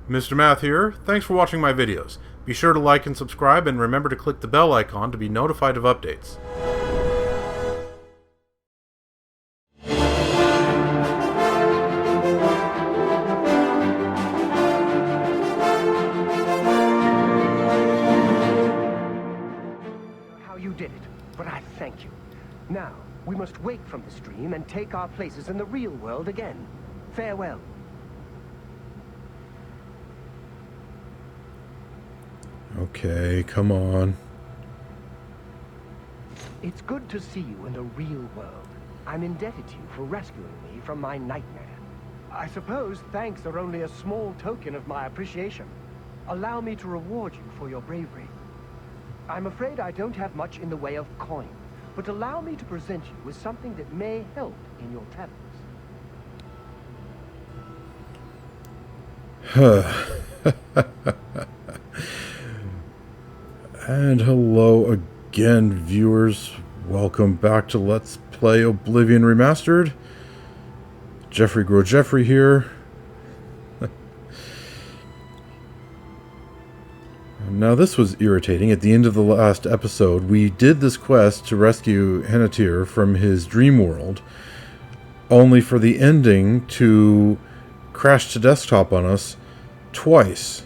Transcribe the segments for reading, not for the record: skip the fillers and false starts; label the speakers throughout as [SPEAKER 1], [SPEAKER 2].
[SPEAKER 1] Mr. Math here. Thanks for watching my videos. Be sure to like and subscribe, and remember to click the bell icon to be notified of updates.
[SPEAKER 2] How you did it, but I thank you. Now, we must wake from this dream and take our places in the real world again. Farewell.
[SPEAKER 1] Okay, come on.
[SPEAKER 2] It's good to see you in the real world. I'm indebted to you for rescuing me from my nightmare. I suppose thanks are only a small token of my appreciation. Allow me to reward you for your bravery. I'm afraid I don't have much in the way of coin, but allow me to present you with something that may help in your travels.
[SPEAKER 1] And hello again, viewers. Welcome back to Let's Play Oblivion Remastered. Geoffrey here. Now this was irritating. At the end of the last episode, we did this quest to rescue Henantier from his dream world, only for the ending to crash to desktop on us twice.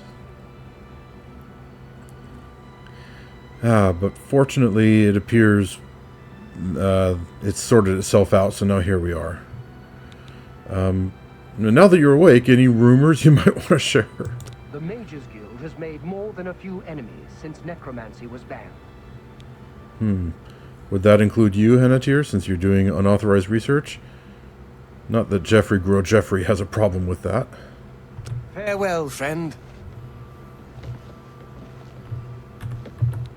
[SPEAKER 1] But fortunately, it appears it's sorted itself out, so now here we are. Now that you're awake, any rumors you might want to share?
[SPEAKER 2] The Mages Guild has made more than a few enemies since necromancy was banned.
[SPEAKER 1] Would that include you, Henantier, since you're doing unauthorized research? Not that Geoffrey has a problem with that.
[SPEAKER 2] Farewell, friend.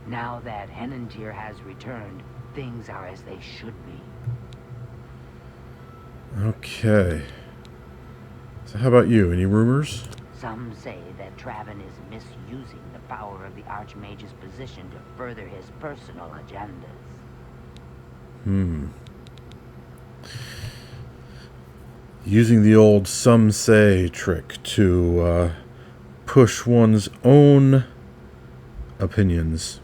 [SPEAKER 3] Now that Henantier has returned, things are as they should be.
[SPEAKER 1] Okay. So how about you? Any rumors?
[SPEAKER 3] Some say that Traven is misusing the power of the Archmage's position to further his personal agendas.
[SPEAKER 1] Using the old "some say" trick to push one's own opinions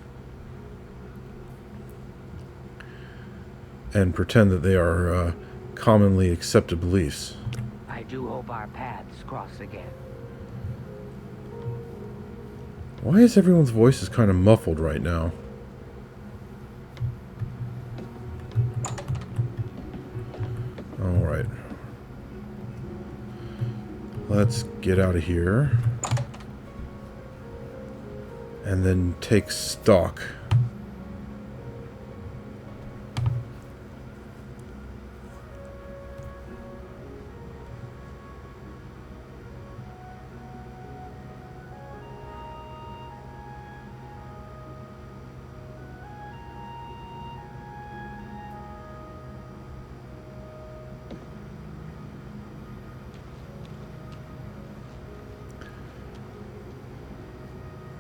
[SPEAKER 1] and pretend that they are commonly accepted beliefs.
[SPEAKER 3] I do hope our paths cross again.
[SPEAKER 1] Why is everyone's voices kind of muffled right now? Alright. Let's get out of here. And then take stock.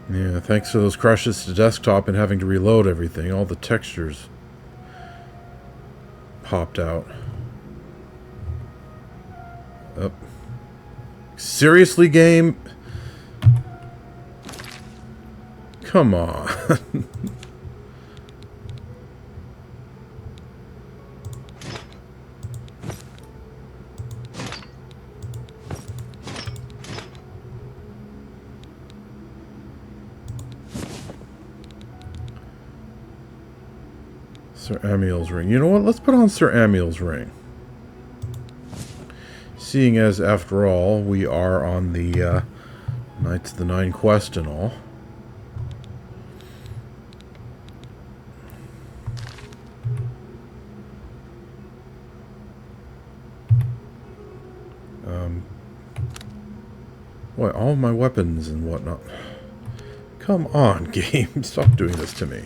[SPEAKER 1] Yeah, thanks to those crashes to desktop and having to reload everything, all the textures popped out. Oh. Seriously, game? Come on. Sir Amiel's ring. You know what? Let's put on Sir Amiel's ring. Seeing as, after all, we are on the Knights of the Nine quest and all. What? All my weapons and whatnot. Come on, game. Stop doing this to me.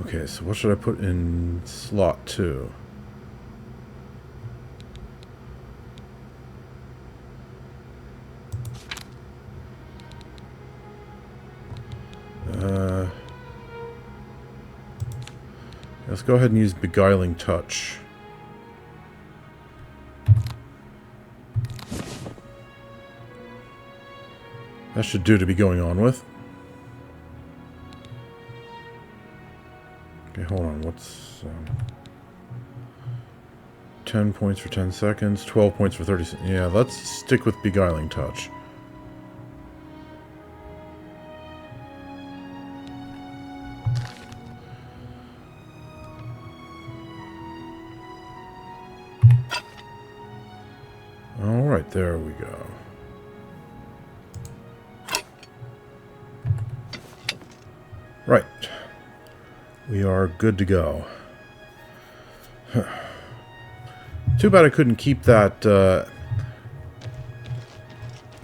[SPEAKER 1] Okay, so what should I put in slot 2? Let's go ahead and use Beguiling Touch. That should do to be going on with. Okay, hold on. What's... 10 points for 10 seconds, 12 points for 30 seconds. Yeah, let's stick with Beguiling Touch. Alright, there we go. Right. We are good to go. Too bad I couldn't keep that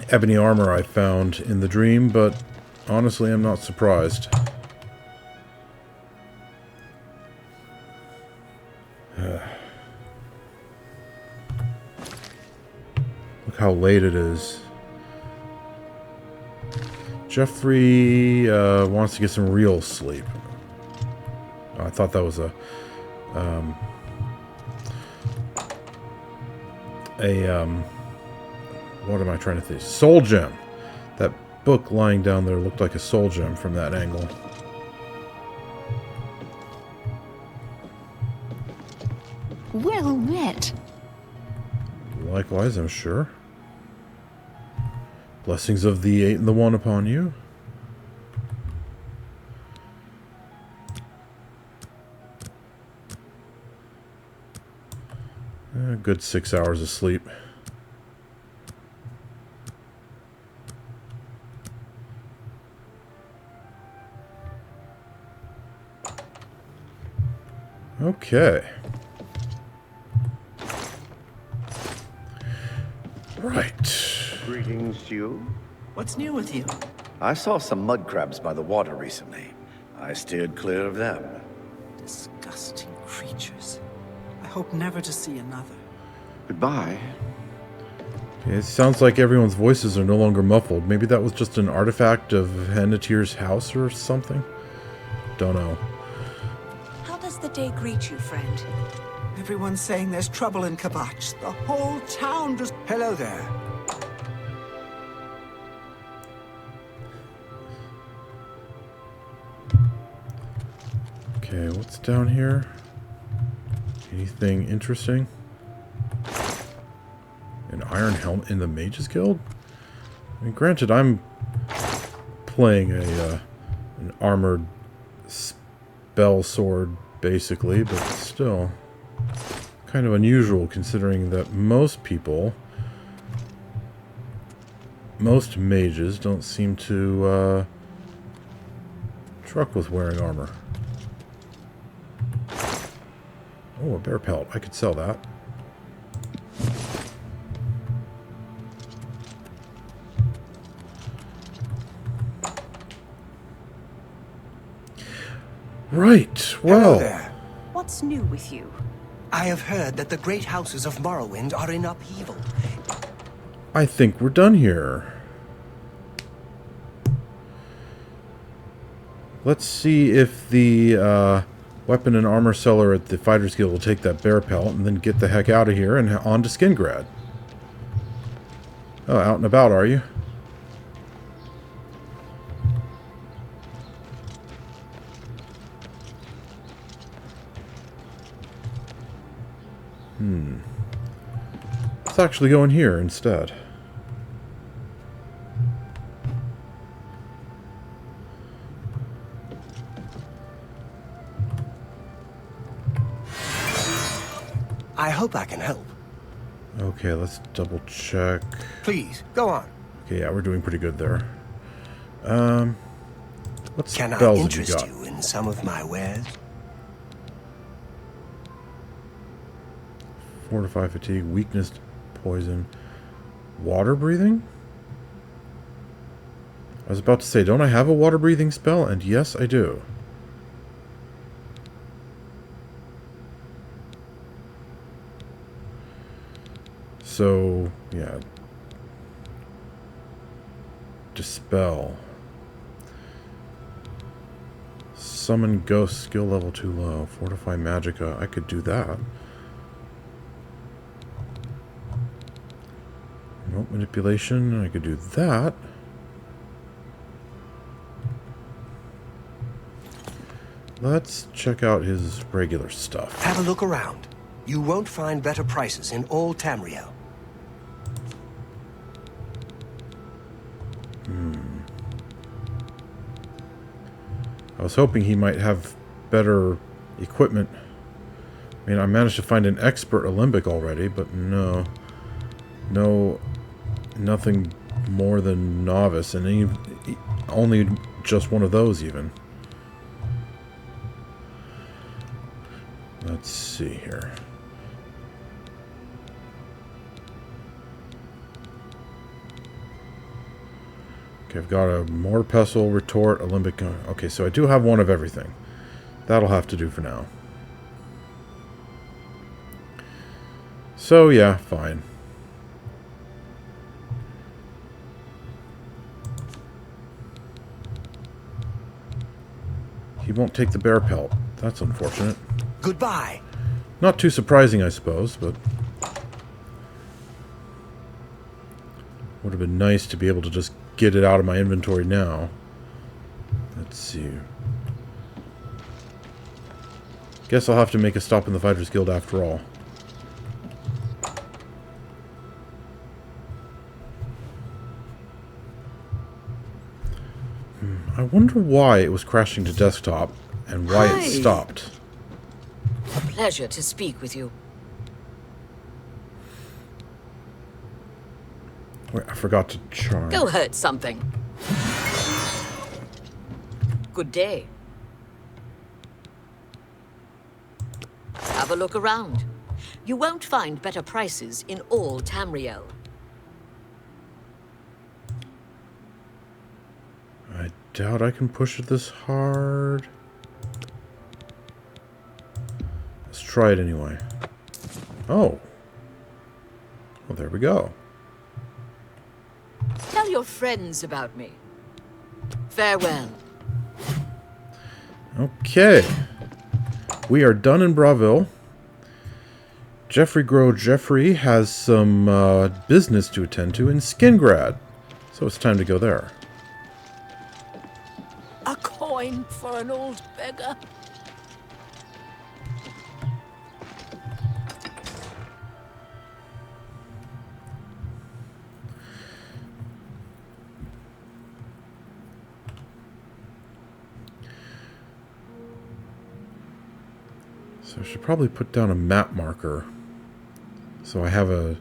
[SPEAKER 1] ebony armor I found in the dream, but honestly, I'm not surprised. Look how late it is. Geoffrey wants to get some real sleep. Oh, I thought that was what am I trying to think? Soul gem. That book lying down there looked like a soul gem from that angle.
[SPEAKER 4] Well met.
[SPEAKER 1] Likewise, I'm sure. Blessings of the 8 and the 1 upon you. A good 6 hours of sleep. Okay. Right.
[SPEAKER 5] Greetings to you.
[SPEAKER 6] What's new with you?
[SPEAKER 5] I saw some mud crabs by the water recently. I steered clear of them.
[SPEAKER 6] Disgusting creatures. I hope never to see another.
[SPEAKER 5] Goodbye.
[SPEAKER 1] Okay, it sounds like everyone's voices are no longer muffled. Maybe that was just an artifact of Henantier's house or something? Don't know.
[SPEAKER 4] How does the day greet you, friend?
[SPEAKER 6] Everyone's saying there's trouble in Kvatch. The whole town just...
[SPEAKER 2] Hello there.
[SPEAKER 1] Okay, what's down here? Anything interesting? An iron helmet in the Mages Guild? I mean, granted, I'm playing an armored spell sword, basically, but still kind of unusual considering that most people, most mages don't seem to truck with wearing armor. Oh, a bear pelt. I could sell that. Right. Well.
[SPEAKER 2] Hello there.
[SPEAKER 4] What's new with you?
[SPEAKER 2] I have heard that the great houses of Morrowind are in upheaval.
[SPEAKER 1] I think we're done here. Let's see if the weapon and armor seller at the Fighters Guild will take that bear pelt and then get the heck out of here and on to Skingrad. Oh, out and about, are you? Let's actually go in here instead.
[SPEAKER 2] I hope I can help.
[SPEAKER 1] Okay, let's double check.
[SPEAKER 2] Please, go on.
[SPEAKER 1] Okay, yeah, we're doing pretty good there. What
[SPEAKER 2] Can I
[SPEAKER 1] spells have you
[SPEAKER 2] interest
[SPEAKER 1] got?
[SPEAKER 2] you in some of my wares?
[SPEAKER 1] Fortify, fatigue, weakness, poison, water breathing? I was about to say, don't I have a water breathing spell? And yes, I do. So, yeah. Dispel. Summon ghosts, skill level too low. Fortify magicka. I could do that. Remote manipulation. I could do that. Let's check out his regular stuff.
[SPEAKER 2] Have a look around. You won't find better prices in all Tamriel.
[SPEAKER 1] I was hoping he might have better equipment. I mean, I managed to find an expert Alembic already, but no. No, nothing more than novice, and only just one of those even. Let's see here. Okay, I've got a mortar pestle, retort, Alembic. Okay, so I do have one of everything. That'll have to do for now. So, yeah, fine. He won't take the bear pelt. That's unfortunate.
[SPEAKER 2] Goodbye.
[SPEAKER 1] Not too surprising, I suppose, but would have been nice to be able to just get it out of my inventory now. Let's see. Guess I'll have to make a stop in the Fighters Guild after all. I wonder why it was crashing to desktop and why it stopped.
[SPEAKER 7] A pleasure to speak with you.
[SPEAKER 1] Wait, I forgot to charm.
[SPEAKER 7] Go hurt something. Good day. Have a look around. You won't find better prices in all Tamriel.
[SPEAKER 1] I doubt I can push it this hard. Let's try it anyway. Oh. Well, there we go.
[SPEAKER 7] Tell your friends about me. Farewell.
[SPEAKER 1] Okay. We are done in Bravil. Geoffrey has some business to attend to in Skingrad. So it's time to go there.
[SPEAKER 7] A coin for an old beggar.
[SPEAKER 1] So I should probably put down a map marker so I have a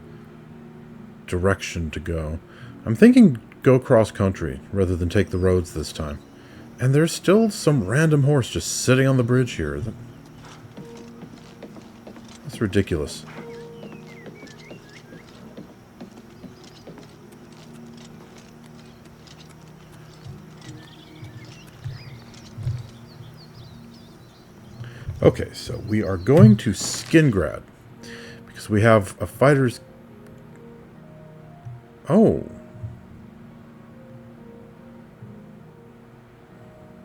[SPEAKER 1] direction to go. I'm thinking go cross country rather than take the roads this time. And there's still some random horse just sitting on the bridge here. That's ridiculous. Okay, so we are going to Skingrad because we have a fighter's... Oh.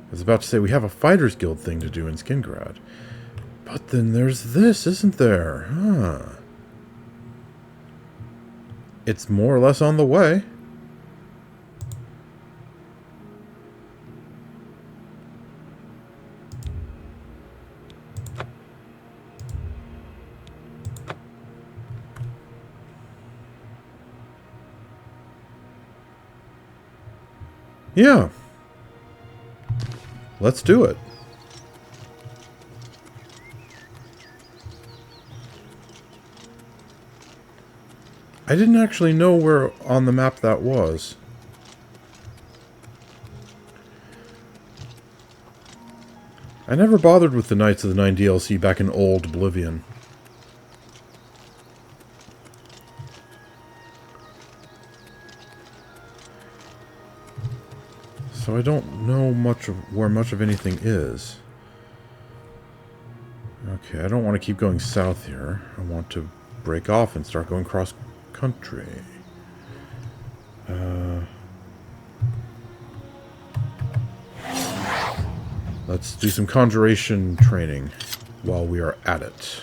[SPEAKER 1] I was about to say we have a Fighters Guild thing to do in Skingrad. But then there's this, isn't there? Huh. It's more or less on the way. Yeah. Let's do it. I didn't actually know where on the map that was. I never bothered with the Knights of the Nine DLC back in old Oblivion. So I don't know much of where much of anything is. Okay, I don't want to keep going south here. I want to break off and start going cross country. Let's do some conjuration training while we are at it.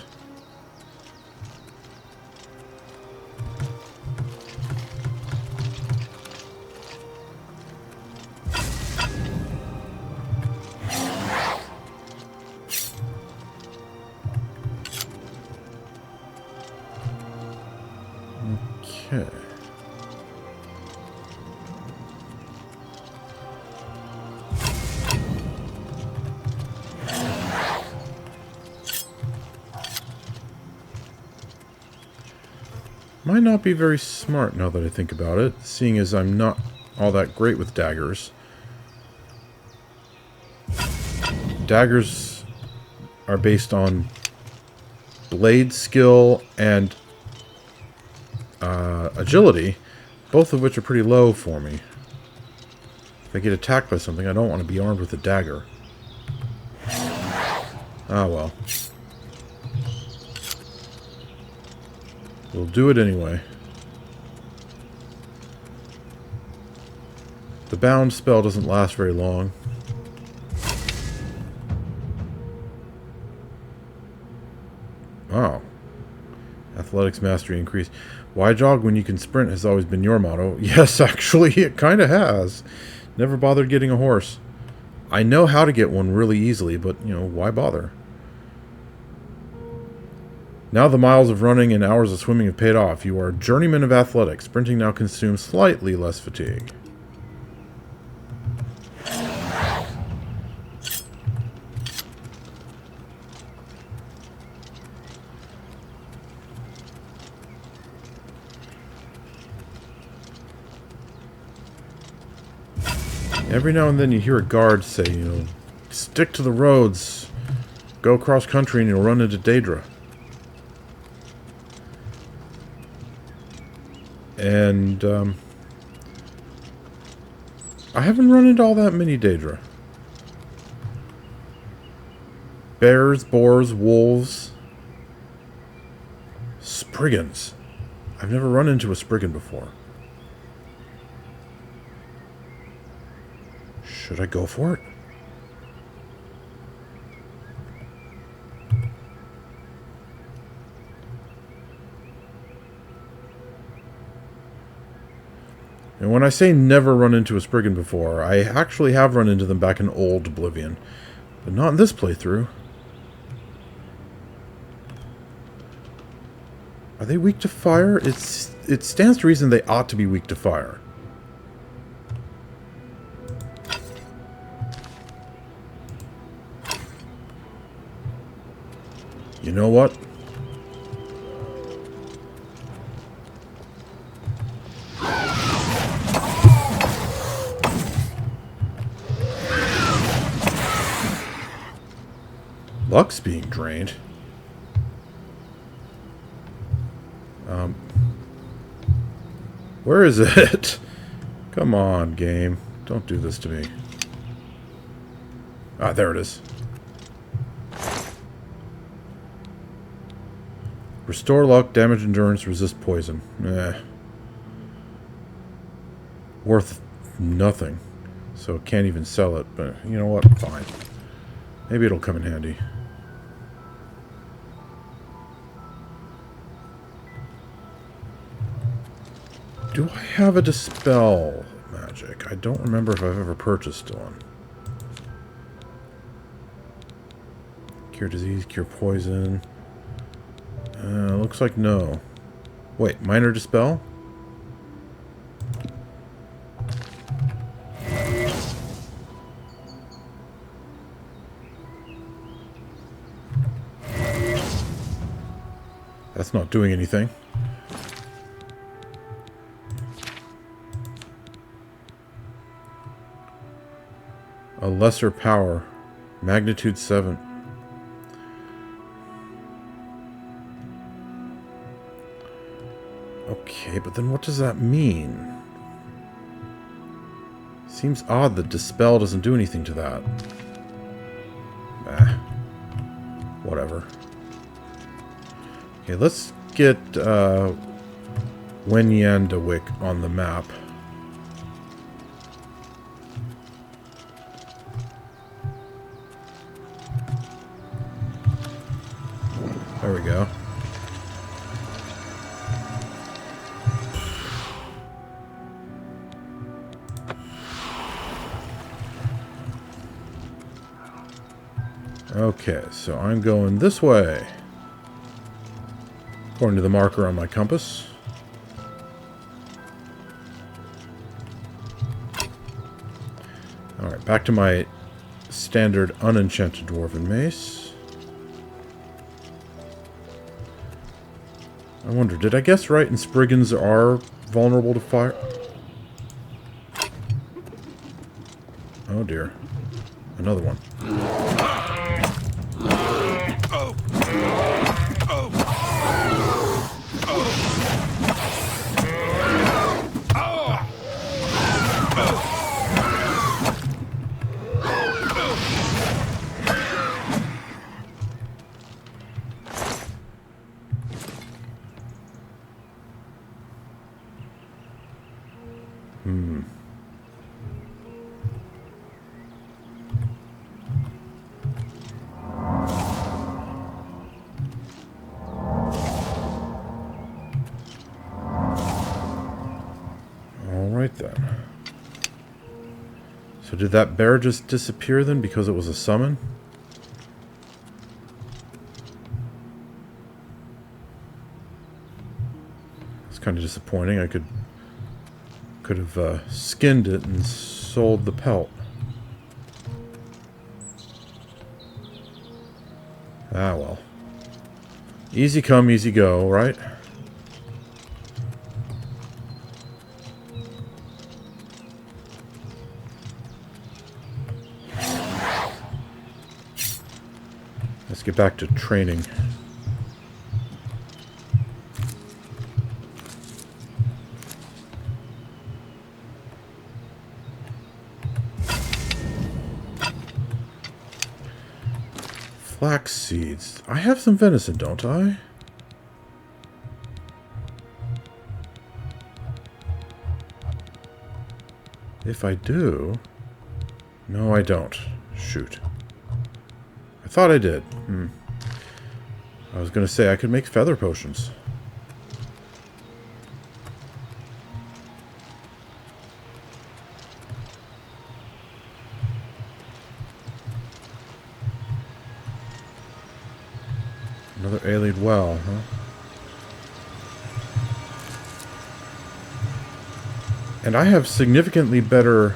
[SPEAKER 1] Okay. Might not be very smart now that I think about it, seeing as I'm not all that great with daggers. Daggers are based on blade skill and agility, both of which are pretty low for me. If I get attacked by something, I don't want to be armed with a dagger. Ah, well. We'll do it anyway. The bound spell doesn't last very long. Wow. Athletics mastery increased. Why jog when you can sprint has always been your motto. Yes, actually, it kind of has. Never bothered getting a horse. I know how to get one really easily, but, you know, why bother? Now the miles of running and hours of swimming have paid off. You are a journeyman of athletics. Sprinting now consumes slightly less fatigue. Every now and then you hear a guard say, you know, stick to the roads, go cross country and you'll run into Daedra. And, I haven't run into all that many Daedra. Bears, boars, wolves, Spriggans. I've never run into a Spriggan before. Should I go for it? And when I say never run into a Spriggan before, I actually have run into them back in old Oblivion. But not in this playthrough. Are they weak to fire? It stands to reason they ought to be weak to fire. You know what? Luck's being drained. Where is it? Come on, game. Don't do this to me. Ah, there it is. Restore luck, damage endurance, resist poison. Worth nothing. So can't even sell it, but you know what? Fine. Maybe it'll come in handy. Do I have a Dispel magic? I don't remember if I've ever purchased one. Cure disease, cure poison. Looks like no. Wait, minor Dispel? That's not doing anything. A lesser power. Magnitude 7. Okay, but then what does that mean? Seems odd that Dispel doesn't do anything to that. Whatever. Okay, let's get Wenyandawick on the map. There we go. Okay, so I'm going this way, according to the marker on my compass. Alright, back to my standard unenchanted dwarven mace. I wonder, did I guess right and Spriggans are vulnerable to fire? Oh dear. Another one. Alright then. So did that bear just disappear then because it was a summon? It's kind of disappointing. I could have skinned it and sold the pelt. Ah well. Easy come, easy go, right? Let's get back to training. Flax seeds. I have some venison, don't I? If I do... No, I don't. Shoot. I thought I did. I was going to say I could make feather potions. Another alien well, huh? And I have significantly better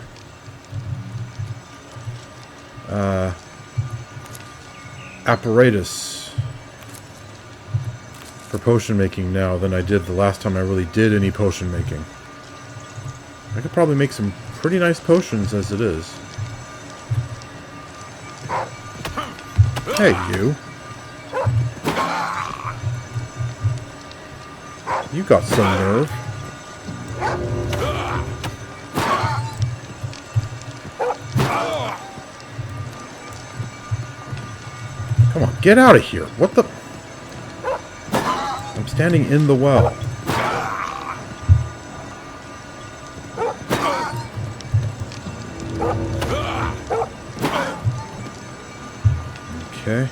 [SPEAKER 1] apparatus for potion making now than I did the last time I really did any potion making. I could probably make some pretty nice potions as it is. Hey, you. You got some nerve. Come on, get out of here. What the... I'm standing in the well. Okay.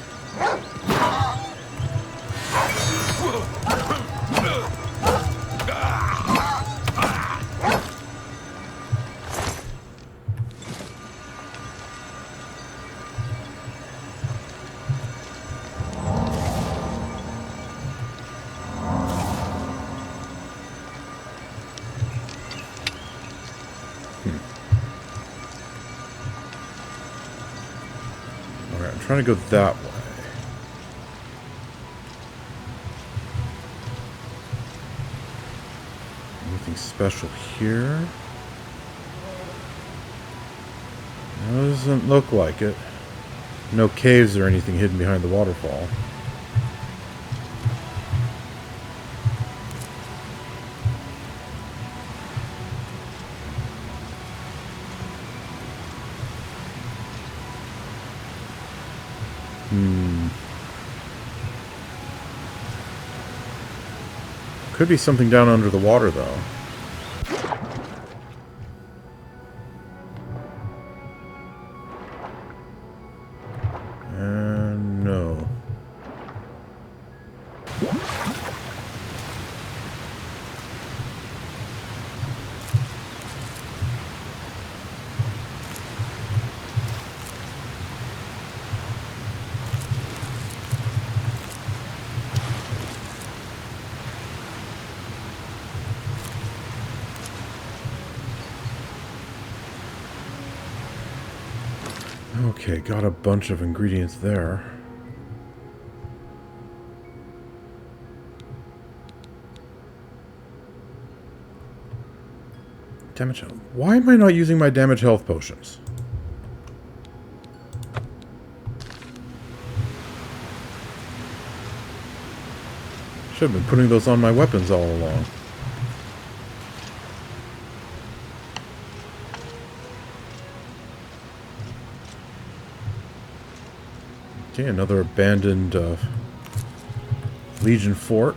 [SPEAKER 1] Trying to go that way. Anything special here? No, doesn't look like it. No caves or anything hidden behind the waterfall. Could be something down under the water, though. No. Okay, got a bunch of ingredients there. Damage health. Why am I not using my damage health potions? Should have been putting those on my weapons all along. Okay, another abandoned Legion fort.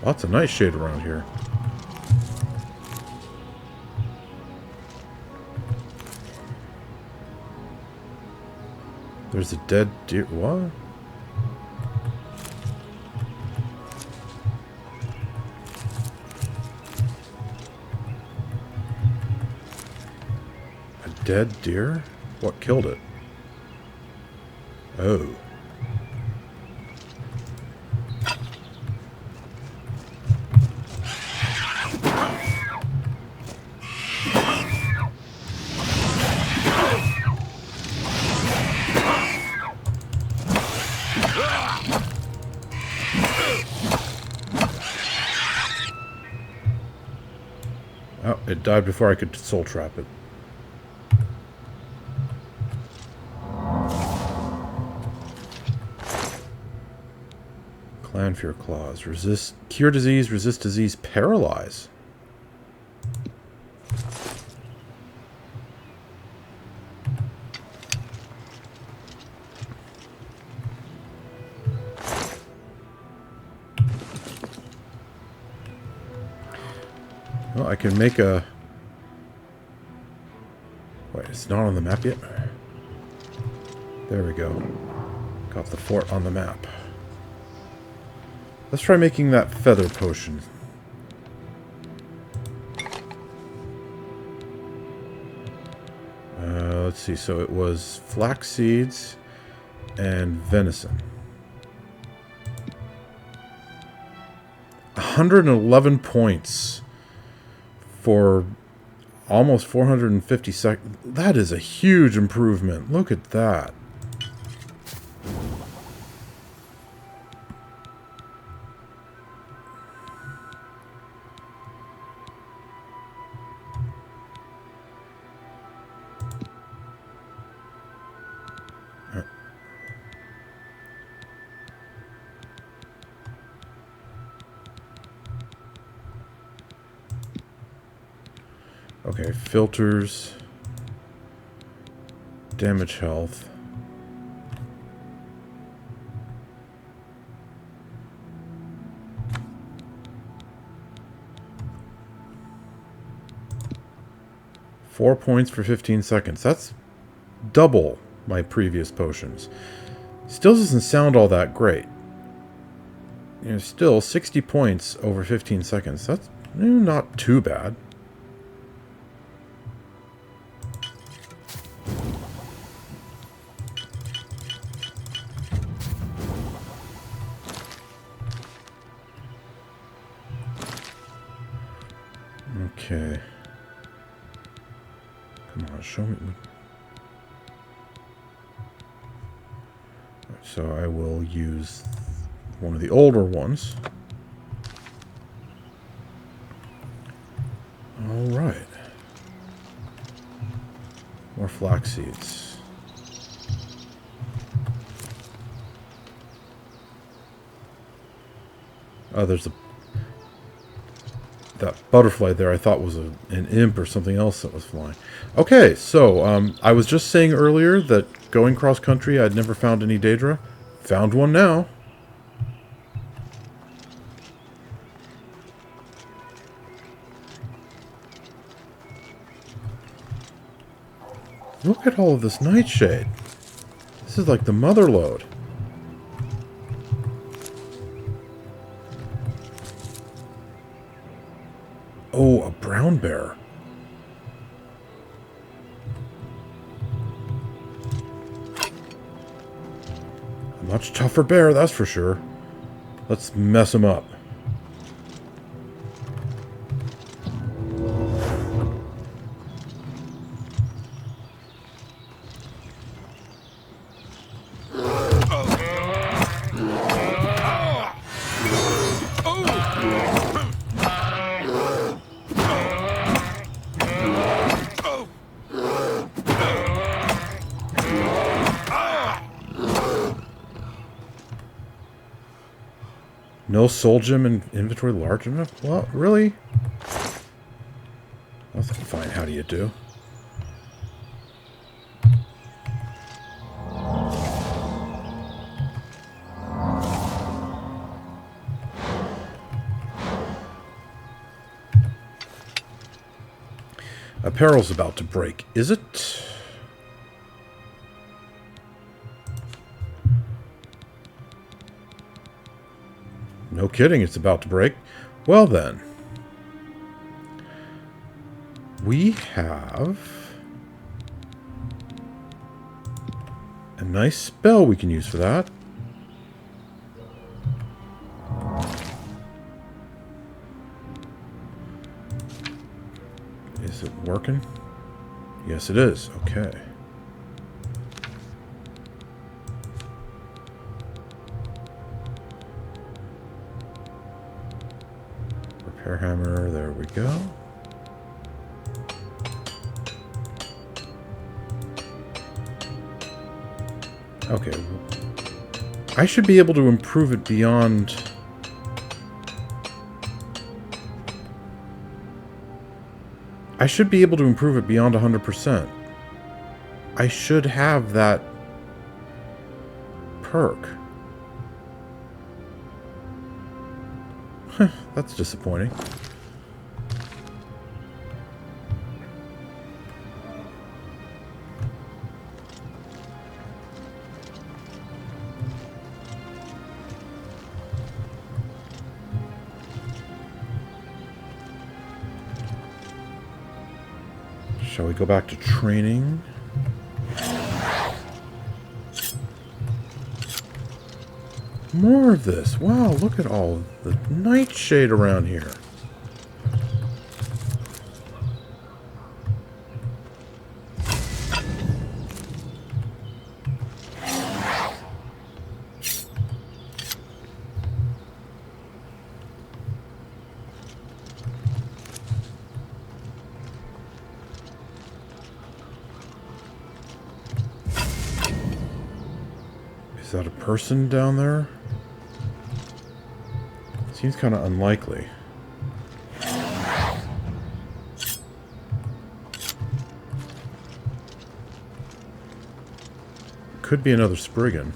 [SPEAKER 1] Lots of nice shade around here. There's a dead deer. What? A dead deer? What killed it? Oh. Oh, it died before I could soul trap it. Clanfear claws. Resist, cure disease, resist disease, paralyze. Well, I can make a... Wait, it's not on the map yet? There we go. Got the fort on the map. Let's try making that feather potion. Let's see, so it was flax seeds and venison. 111 points for almost 450 seconds. That is a huge improvement. Look at that. Okay, filters, damage health. Four points for 15 seconds. That's double my previous potions. Still doesn't sound all that great. You know, still 60 points over 15 seconds. That's not too bad. Okay. Come on, show me. So I will use one of the older ones. All right. More flax seeds. Oh, there's that butterfly there I thought was an imp or something else that was flying. Okay, so I was just saying earlier that going cross country I'd never found any Daedra. Found one now. Look at all of this nightshade. This is like the mother lode. Oh, a brown bear. A much tougher bear, that's for sure. Let's mess him up. No soul gem in inventory large enough? Well, really? That's fine. How do you do? Apparel's about to break, is it? No kidding, it's about to break. Well then. We have a nice spell we can use for that. Is it working? Yes, it is. Okay. Repair hammer, there we go. Okay. I should be able to improve it beyond... I should be able to improve it beyond 100%. I should have that perk. That's disappointing. Shall we go back to training? More of this. Wow, look at all the nightshade around here. Is that a person down there? Seems kind of unlikely. Could be another Spriggan.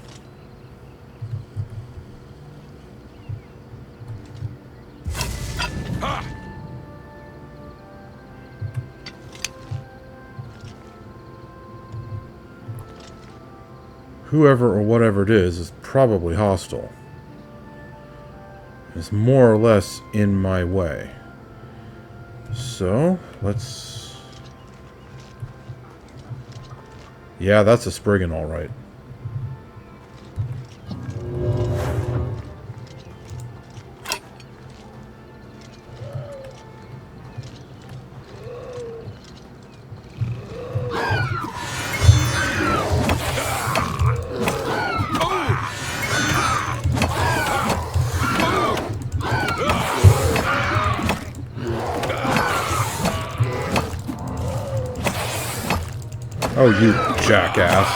[SPEAKER 1] Whoever or whatever it is probably hostile. It's more or less in my way. So, let's... Yeah, that's a Spriggan, all right. Oh, you jackass.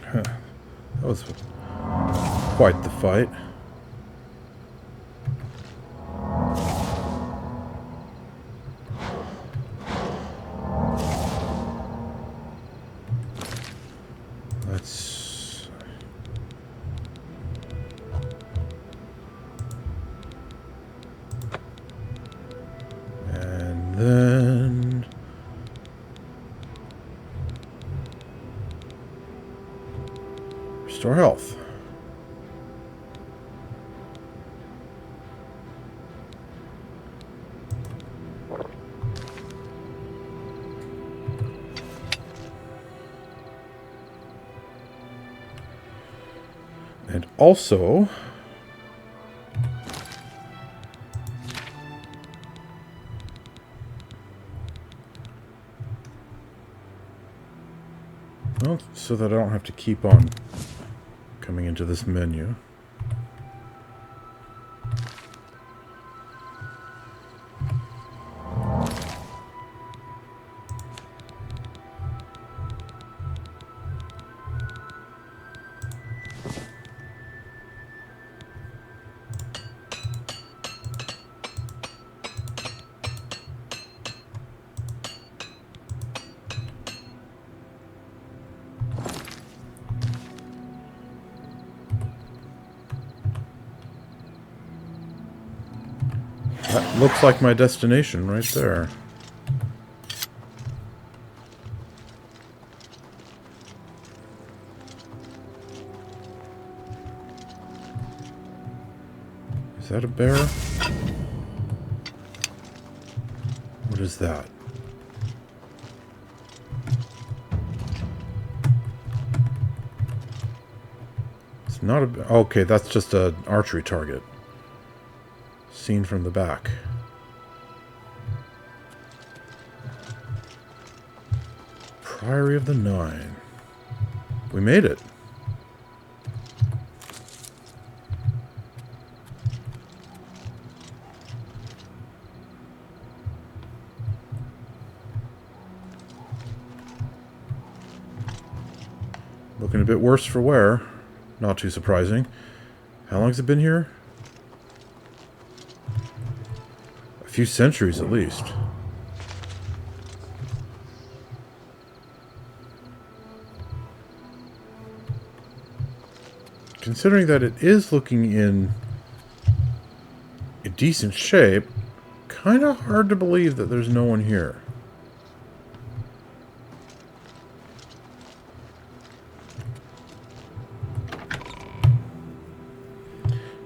[SPEAKER 1] Huh. That was quite the fight. Restore health. And also, well, so that I don't have to keep on coming into this menu. That looks like my destination right there. Is that a bear? What is that? It's not a... Okay, that's just an archery target. Seen from the back. Priory of the Nine. We made it. Looking a bit worse for wear. Not too surprising. How long has it been here? A few centuries at least. Considering that it is looking in a decent shape, kind of hard to believe that there's no one here.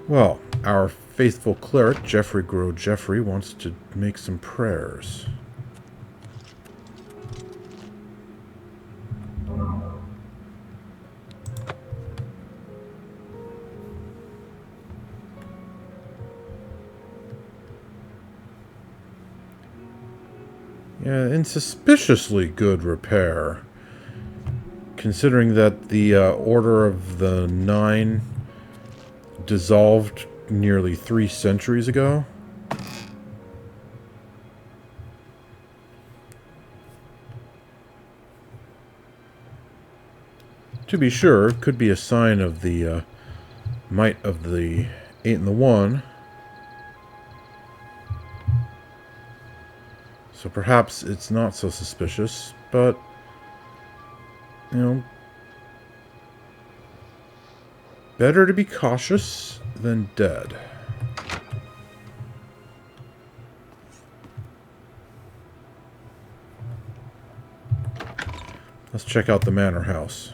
[SPEAKER 1] Well, our faithful cleric, Geoffrey wants to make some prayers. Yeah, in suspiciously good repair. Considering that the Order of the Nine dissolved nearly 3 centuries ago. To be sure, it could be a sign of the might of the 8 and the 1. So perhaps it's not so suspicious, but, you know, better to be cautious than dead. Let's check out the manor house.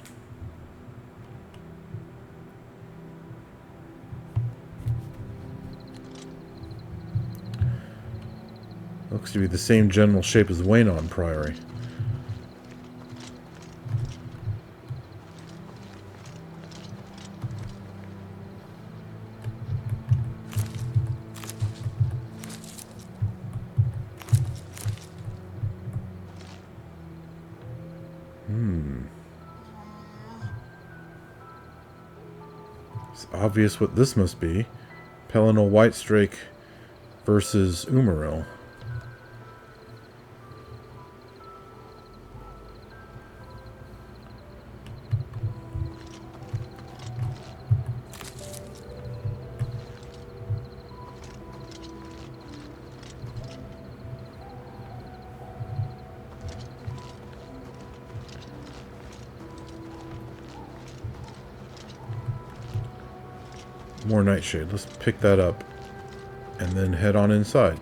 [SPEAKER 1] Looks to be the same general shape as Waynon Priory. It's obvious what this must be. Pelennor Whitestrake versus Umaril. More nightshade. Let's pick that up and then head on inside.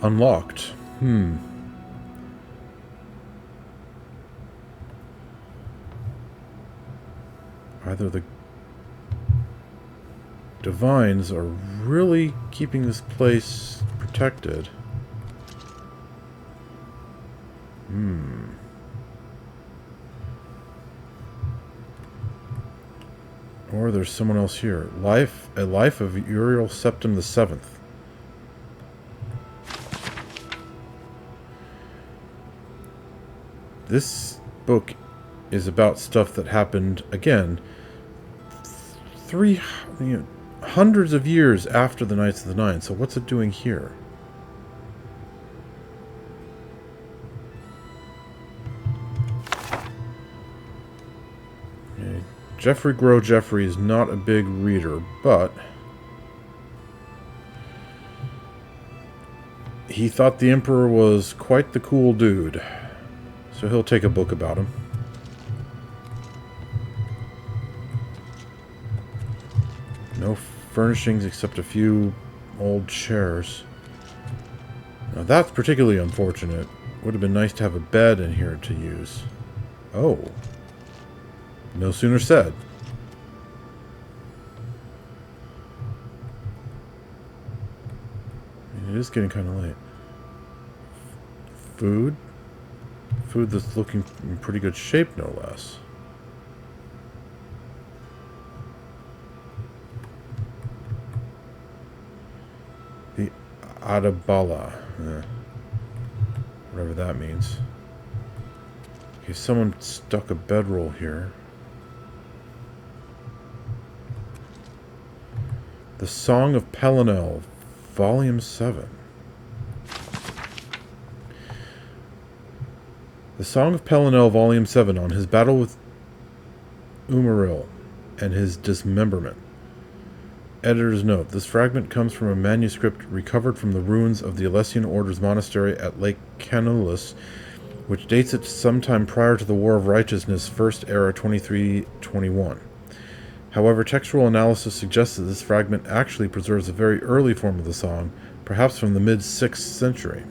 [SPEAKER 1] Unlocked. Either the Divines are really keeping this place protected. Or there's someone else here. A life of Uriel Septim the Seventh. This book is about stuff that happened, again, hundreds of years after the Knights of the Nine. So what's it doing here? Geoffrey is not a big reader, but he thought the Emperor was quite the cool dude. So he'll take a book about him. No furnishings except a few old chairs. Now that's particularly unfortunate. Would have been nice to have a bed in here to use. Oh. No sooner said. It is getting kind of late. Food? Food that's looking in pretty good shape, no less. The Adabala. Whatever that means. Okay, someone stuck a bedroll here. The Song of Pelinel, Volume 7. The Song of Pelinel, Volume 7, on his battle with Umaril and his dismemberment. Editor's note, this fragment comes from a manuscript recovered from the ruins of the Alessian Order's monastery at Lake Canulus, which dates it to sometime prior to the War of Righteousness, First Era 2321. However, textual analysis suggests that this fragment actually preserves a very early form of the song, perhaps from the mid-6th century.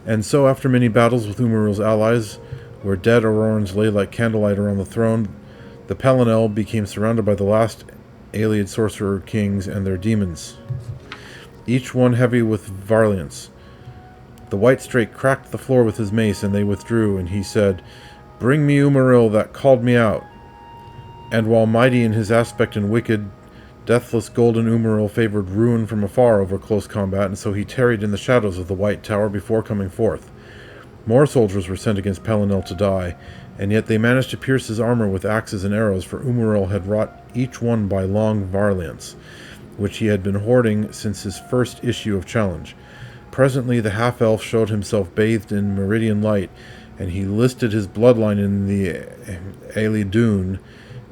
[SPEAKER 1] And so, after many battles with Umaril's allies, where dead Aurorans lay like candlelight around the throne, the Pelinel became surrounded by the last Ayleid sorcerer kings and their demons, each one heavy with varliance. The White Strake cracked the floor with his mace, and they withdrew, and he said, "Bring me Umaril that called me out." And while mighty in his aspect and wicked, deathless golden Umaril favored ruin from afar over close combat, and so he tarried in the shadows of the White Tower before coming forth. More soldiers were sent against Pelinel to die, and yet they managed to pierce his armor with axes and arrows, for Umaril had wrought each one by long varliance, which he had been hoarding since his first issue of challenge. Presently the half-elf showed himself bathed in meridian light, and he listed his bloodline in the Aelidune,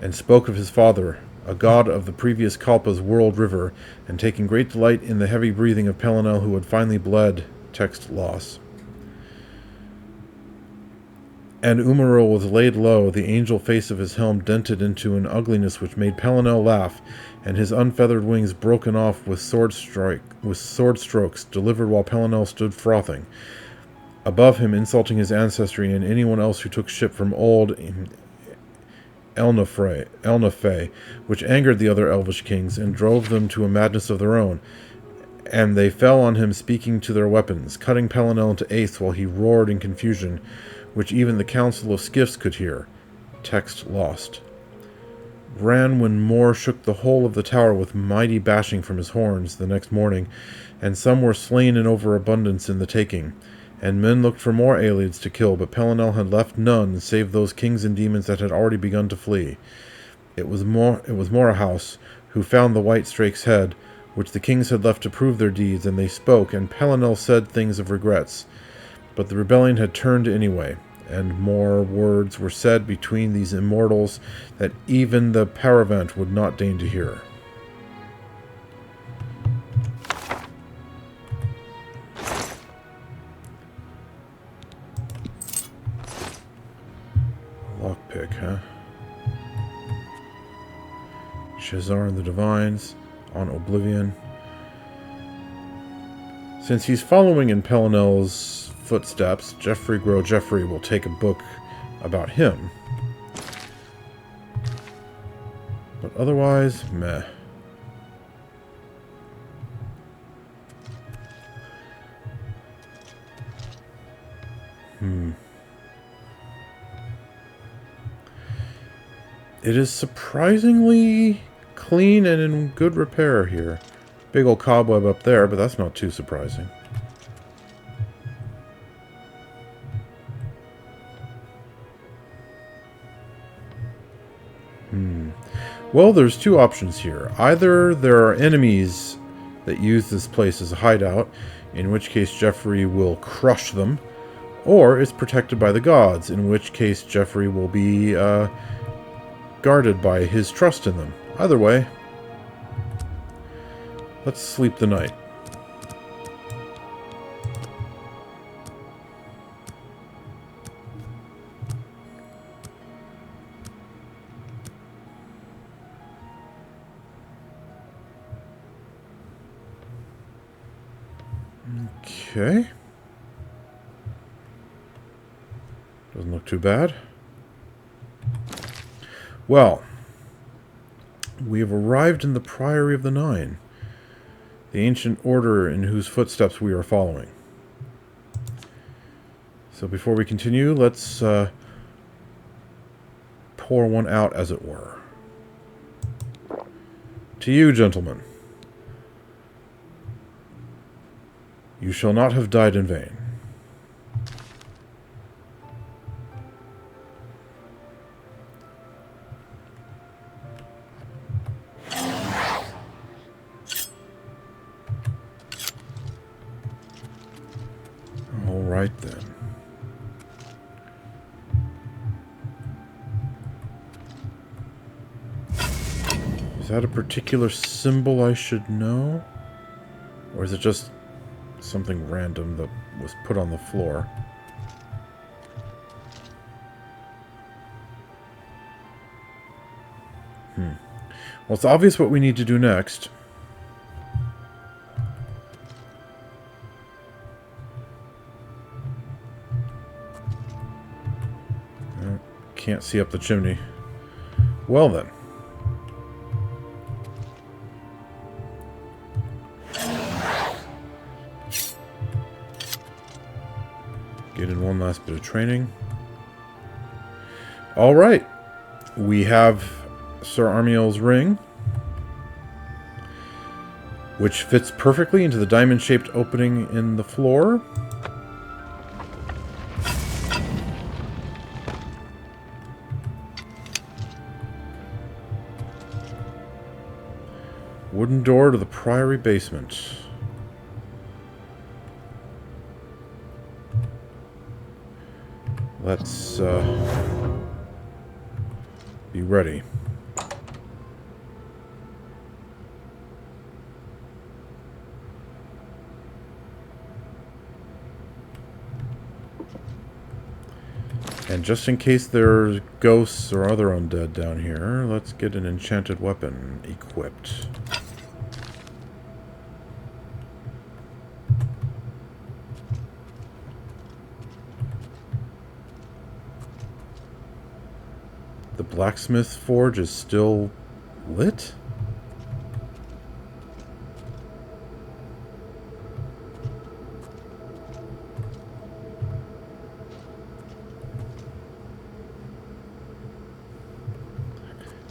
[SPEAKER 1] and spoke of his father, a god of the previous Kalpa's world river, and taking great delight in the heavy breathing of Pelinel, who had finally bled. Text loss. And Umaril was laid low, the angel face of his helm dented into an ugliness which made Pelinel laugh, and his unfeathered wings broken off with sword strokes delivered while Pelinel stood frothing. Above him, insulting his ancestry and anyone else who took ship from old Elnafre, which angered the other elvish kings, and drove them to a madness of their own. And they fell on him, speaking to their weapons, cutting Pelinel into eighths while he roared in confusion, which even the council of skiffs could hear. Text lost. Ran when Mor shook the whole of the tower with mighty bashing from his horns the next morning, and some were slain in overabundance in the taking. And men looked for more Ayleids to kill, but Pelinel had left none, save those kings and demons that had already begun to flee. It was Morahouse who found the White Strake's head, which the kings had left to prove their deeds, and they spoke, and Pelinel said things of regrets. But the rebellion had turned anyway, and more words were said between these immortals that even the Paravant would not deign to hear. Lockpick, huh? Shazar and the Divines on Oblivion. Since he's following in Pellinel's footsteps, Geoffrey will take a book about him. But otherwise, meh. It is surprisingly clean and in good repair here. Big old cobweb up there, but that's not too surprising. Well, there's two options here. Either there are enemies that use this place as a hideout, in which case Geoffrey will crush them, or it's protected by the gods, in which case Geoffrey will be guarded by his trust in them. Either way, let's sleep the night. Okay. Doesn't look too bad. Well, we have arrived in the Priory of the Nine, the ancient order in whose footsteps we are following. So before we continue, let's pour one out, as it were. To you, gentlemen. You shall not have died in vain. All right, then. Is that a particular symbol I should know? Or is it just something random that was put on the floor? Well, it's obvious what we need to do next. Can't see up the chimney. Well then. Get in one last bit of training. Alright. We have Sir Amiel's ring, which fits perfectly into the diamond-shaped opening in the floor. Wooden door to the Priory basement. Let's be ready. And just in case there's ghosts or other undead down here, let's get an enchanted weapon equipped. The blacksmith forge is still lit?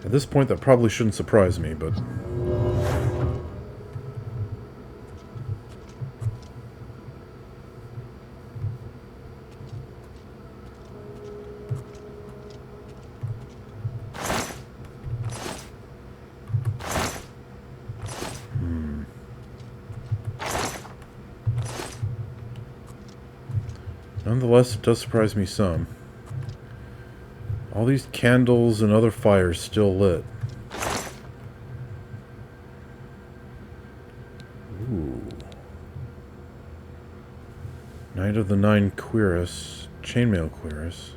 [SPEAKER 1] At this point, that probably shouldn't surprise me, but... Nonetheless, it does surprise me some. All these candles and other fires still lit. Ooh. Knight of the Nine Cuirass. Chainmail Cuirass.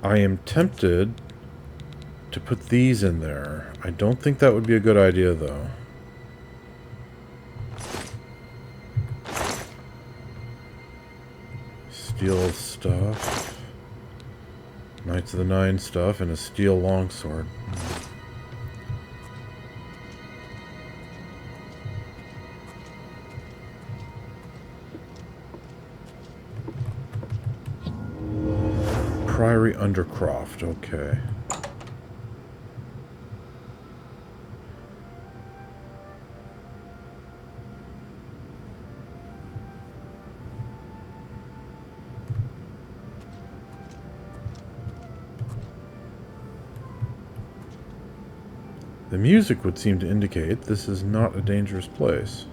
[SPEAKER 1] I am tempted to put these in there. I don't think that would be a good idea, though. Steel stuff. Knights of the Nine stuff and a steel longsword. Priory undercroft, okay. The music would seem to indicate this is not a dangerous place.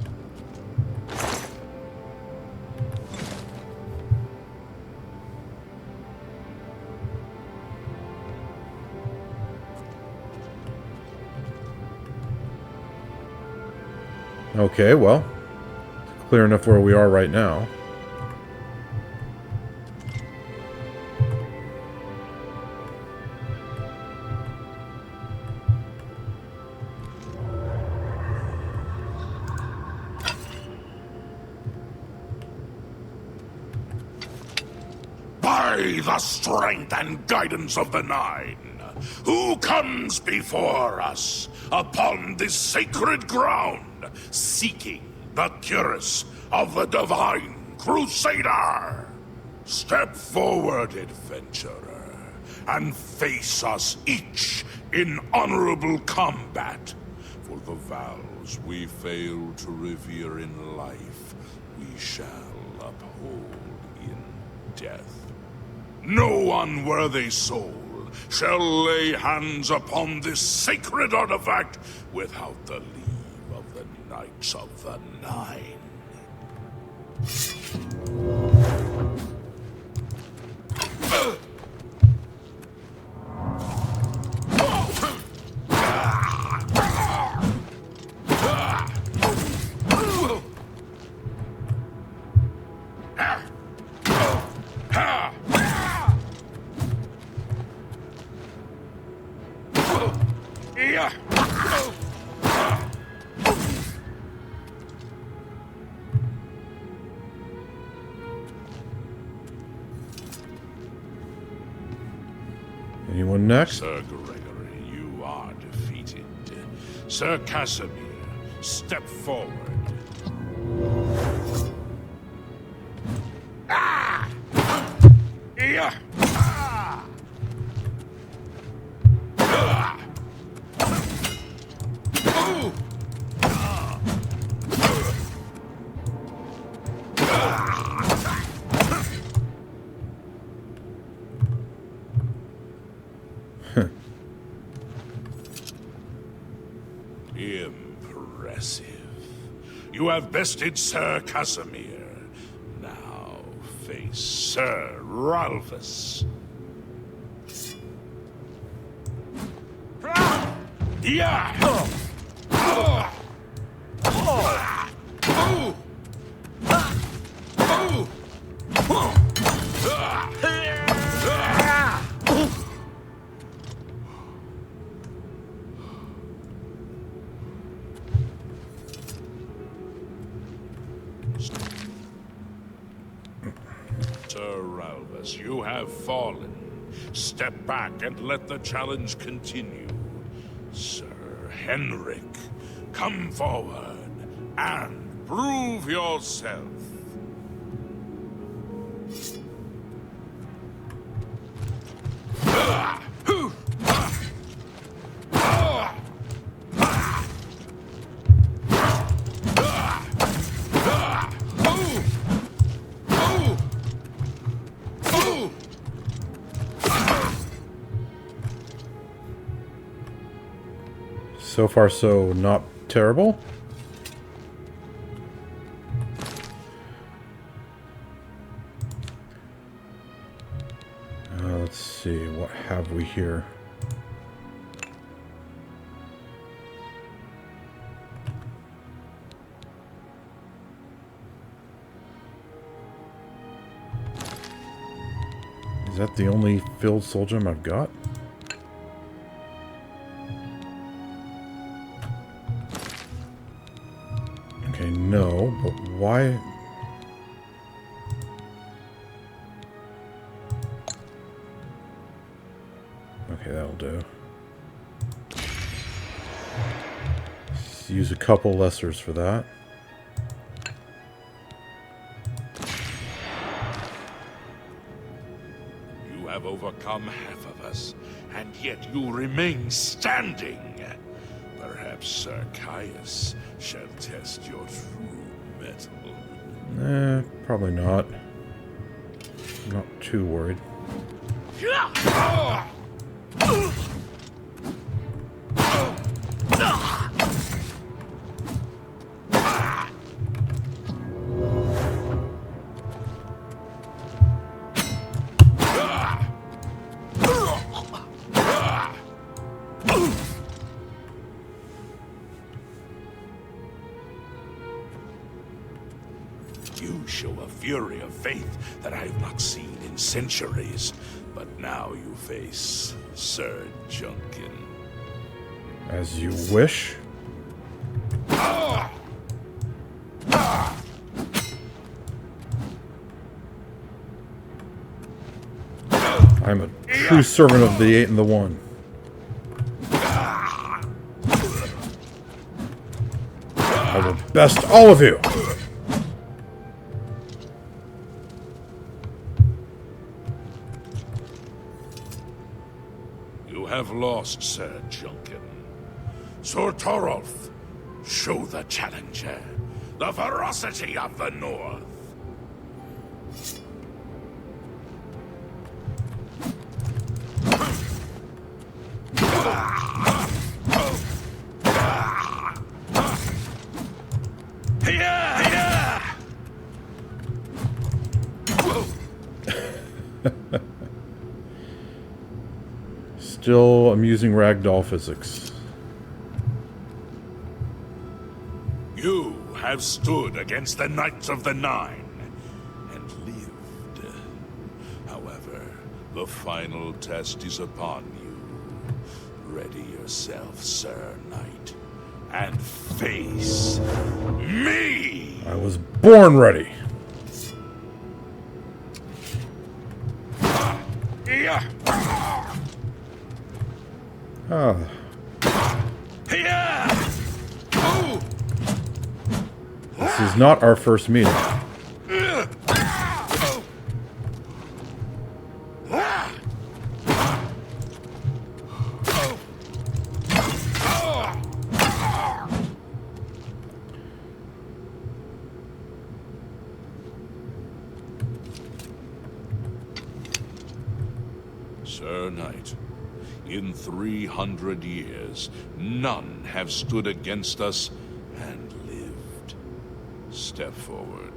[SPEAKER 1] Okay, well, clear enough where we are right now.
[SPEAKER 8] By the strength and guidance of the Nine, who comes before us upon this sacred ground, seeking the Cuirass of the divine Crusader? Step forward, adventurer, and face us each in honorable combat. For the vows we fail to revere in life, we shall uphold in death. No unworthy soul shall lay hands upon this sacred artifact without the leave of the Knights of the Nine.
[SPEAKER 1] Anyone next?
[SPEAKER 8] Sir Gregory, you are defeated. Sir Casimir, step forward. Ah! Yeah! Ah! Ah! Ooh! Impressive. You have bested Sir Casimir. Now face Sir Ralphus. Yeah! Sir Ralphus, you have fallen. Step back and let the challenge continue. Sir Henrik, come forward and prove yourself.
[SPEAKER 1] So far, so not terrible. Let's see, what have we here? Is that the only filled soul gem I've got? Okay, no, but why? Okay, that'll do. Let's use a couple lessers for that.
[SPEAKER 8] You have overcome half of us, and yet you remain standing. Perhaps Sir Caius shall test your true mettle.
[SPEAKER 1] Probably not. I'm not too worried.
[SPEAKER 8] You show a fury of faith that I have not seen in centuries. But now you face Sir Junkin.
[SPEAKER 1] As you wish. I'm a true servant of the 8 and the 1. I will best all of you!
[SPEAKER 8] You have lost, Sir Junkin. Sir Torolf, show the challenger the ferocity of the North.
[SPEAKER 1] Still amusing ragdoll physics.
[SPEAKER 8] You have stood against the Knights of the Nine and lived. However, the final test is upon you. Ready yourself, Sir Knight, and face me!
[SPEAKER 1] I was born ready! Ah. This is not our first meeting.
[SPEAKER 8] Sir Knight, in 300 years, none have stood against us and lived. Step forward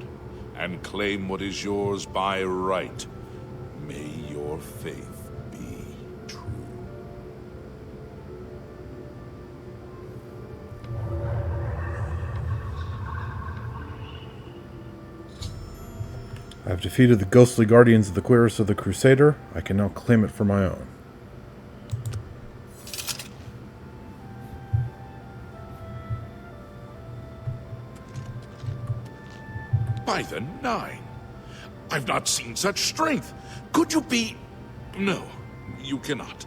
[SPEAKER 8] and claim what is yours by right. May your faith be true.
[SPEAKER 1] I have defeated the ghostly guardians of the Cuirass of the Crusader. I can now claim it for my own.
[SPEAKER 8] By the Nine! I've not seen such strength! Could you be... No, you cannot.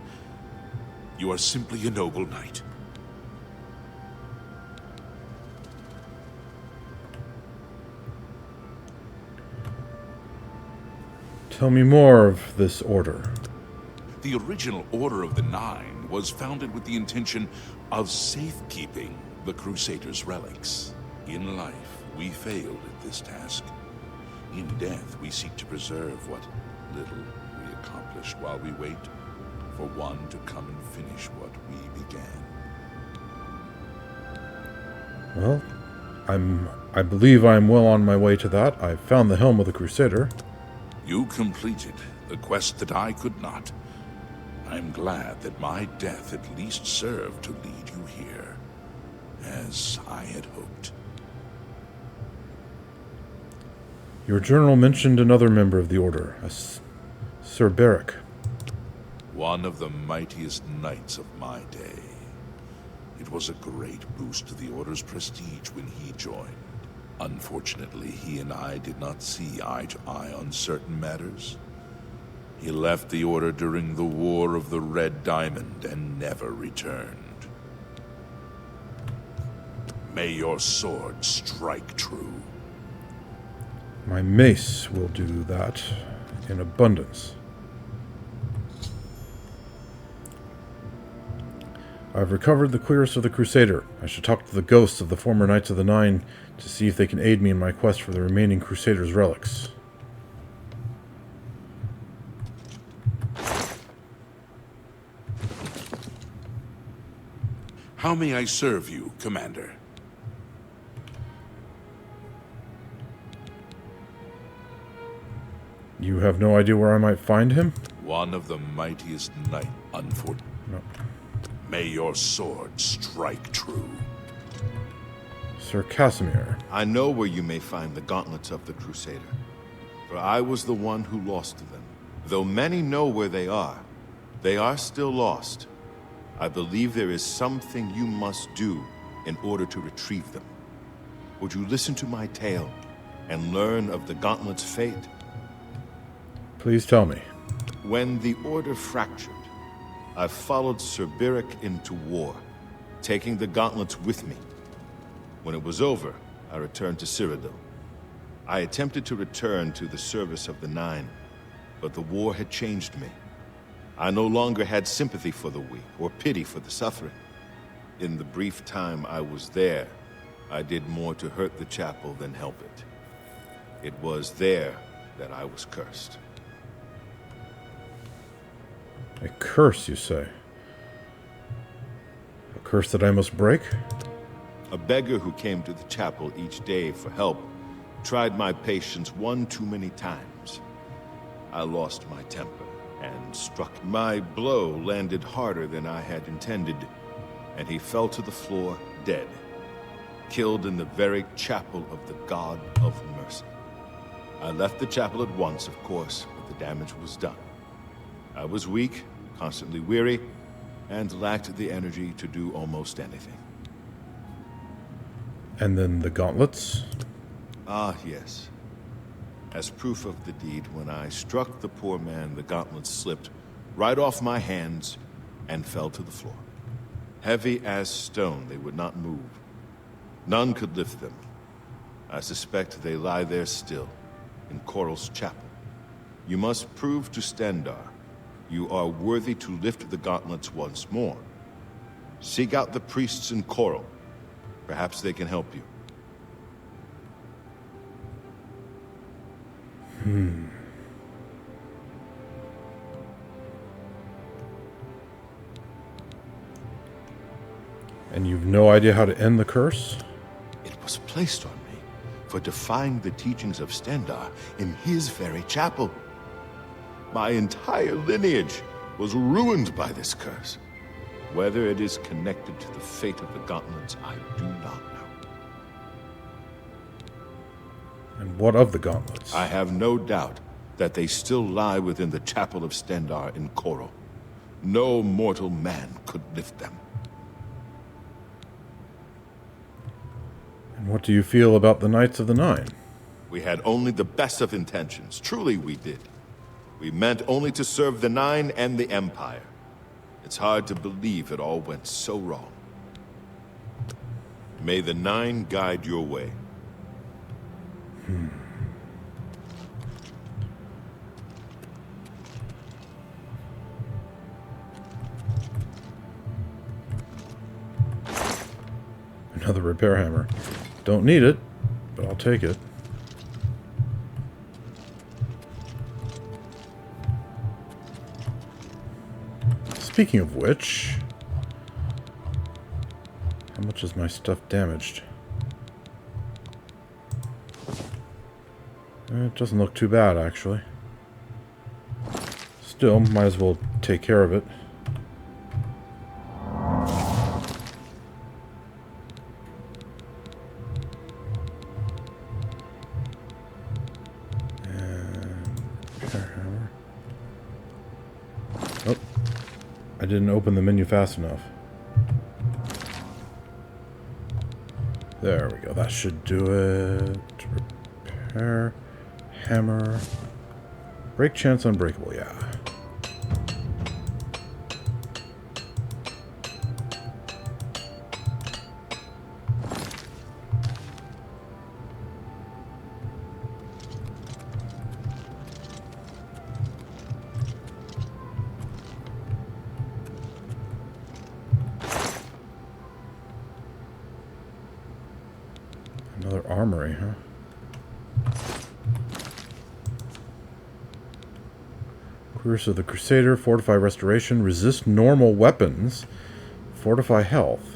[SPEAKER 8] You are simply a noble knight.
[SPEAKER 1] Tell me more of this order.
[SPEAKER 8] The original Order of the Nine was founded with the intention of safekeeping the Crusader's relics. In life, we failed at this task. In death, we seek to preserve what little we accomplished while we wait for one to come and finish what we began.
[SPEAKER 1] Well, I believe I am well on my way to that. I've found the helm of the Crusader.
[SPEAKER 8] You completed the quest that I could not. I'm glad that my death at least served to lead you here, as I had hoped.
[SPEAKER 1] Your journal mentioned another member of the Order, a Sir Beric.
[SPEAKER 8] One of the mightiest knights of my day. It was a great boost to the Order's prestige when he joined. Unfortunately, he and I did not see eye to eye on certain matters. He left the Order during the War of the Red Diamond and never returned. May your sword strike true.
[SPEAKER 1] My mace will do that in abundance. I've recovered the Cuirass of the Crusader. I should talk to the ghosts of the former Knights of the Nine to see if they can aid me in my quest for the remaining Crusader's relics.
[SPEAKER 8] How may I serve you, Commander?
[SPEAKER 1] You have no idea where I might find him?
[SPEAKER 8] One of the mightiest knights, unfortunately.
[SPEAKER 1] No.
[SPEAKER 8] May your sword strike true.
[SPEAKER 1] Sir Casimir.
[SPEAKER 9] I know where you may find the gauntlets of the Crusader, for I was the one who lost them. Though many know where they are still lost. I believe there is something you must do in order to retrieve them. Would you listen to my tale and learn of the gauntlet's fate?
[SPEAKER 1] Please tell me.
[SPEAKER 9] When the Order fractured, I followed Sir Beric into war, taking the gauntlets with me. When it was over, I returned to Cyrodiil. I attempted to return to the service of the Nine, but the war had changed me. I no longer had sympathy for the weak or pity for the suffering. In the brief time I was there, I did more to hurt the chapel than help it. It was there that I was cursed.
[SPEAKER 1] A curse, you say? A curse that I must break?
[SPEAKER 9] A beggar who came to the chapel each day for help tried my patience one too many times. I lost my temper and struck. My blow landed harder than I had intended, and he fell to the floor dead, killed in the very chapel of the God of Mercy. I left the chapel at once, of course, but the damage was done. I was weak, constantly weary, and lacked the energy to do almost anything.
[SPEAKER 1] And then the gauntlets?
[SPEAKER 9] Ah, yes. As proof of the deed, when I struck the poor man, the gauntlets slipped right off my hands and fell to the floor. Heavy as stone, they would not move. None could lift them. I suspect they lie there still, in Coral's chapel. You must prove to Stendarr you are worthy to lift the gauntlets once more. Seek out the priests in Coral. Perhaps they can help you.
[SPEAKER 1] And you've no idea how to end the curse?
[SPEAKER 9] It was placed on me for defying the teachings of Stendarr in his very chapel. My entire lineage was ruined by this curse. Whether it is connected to the fate of the gauntlets, I do not know.
[SPEAKER 1] And what of the gauntlets?
[SPEAKER 9] I have no doubt that they still lie within the chapel of Stendarr in Coral. No mortal man could lift them.
[SPEAKER 1] And what do you feel about the Knights of the Nine?
[SPEAKER 9] We had only the best of intentions. Truly we did. We meant only to serve the Nine and the Empire. It's hard to believe it all went so wrong. May the Nine guide your way.
[SPEAKER 1] Another repair hammer. Don't need it, but I'll take it. Speaking of which, how much is my stuff damaged? It doesn't look too bad, actually. Still, might as well take care of it. And repair hammer. I didn't open the menu fast enough. There we go. That should do it. Repair. Hammer. Break chance unbreakable, yeah. Another armory, huh? Cuirass of the Crusader, fortify restoration, resist normal weapons, fortify health.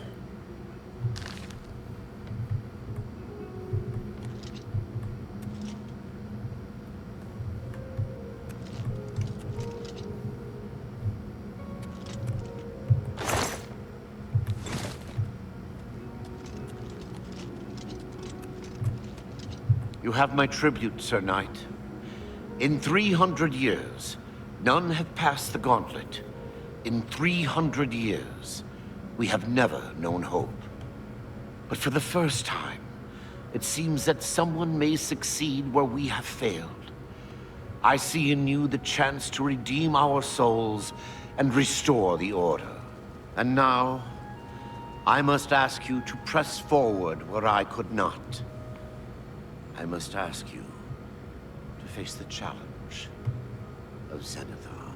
[SPEAKER 10] You have my tribute, Sir Knight. In 300 years, none have passed the gauntlet. In 300 years, we have never known hope. But for the first time, it seems that someone may succeed where we have failed. I see in you the chance to redeem our souls and restore the Order. And now, I must ask you to press forward where I could not. I must ask you to face the challenge of Zenithar.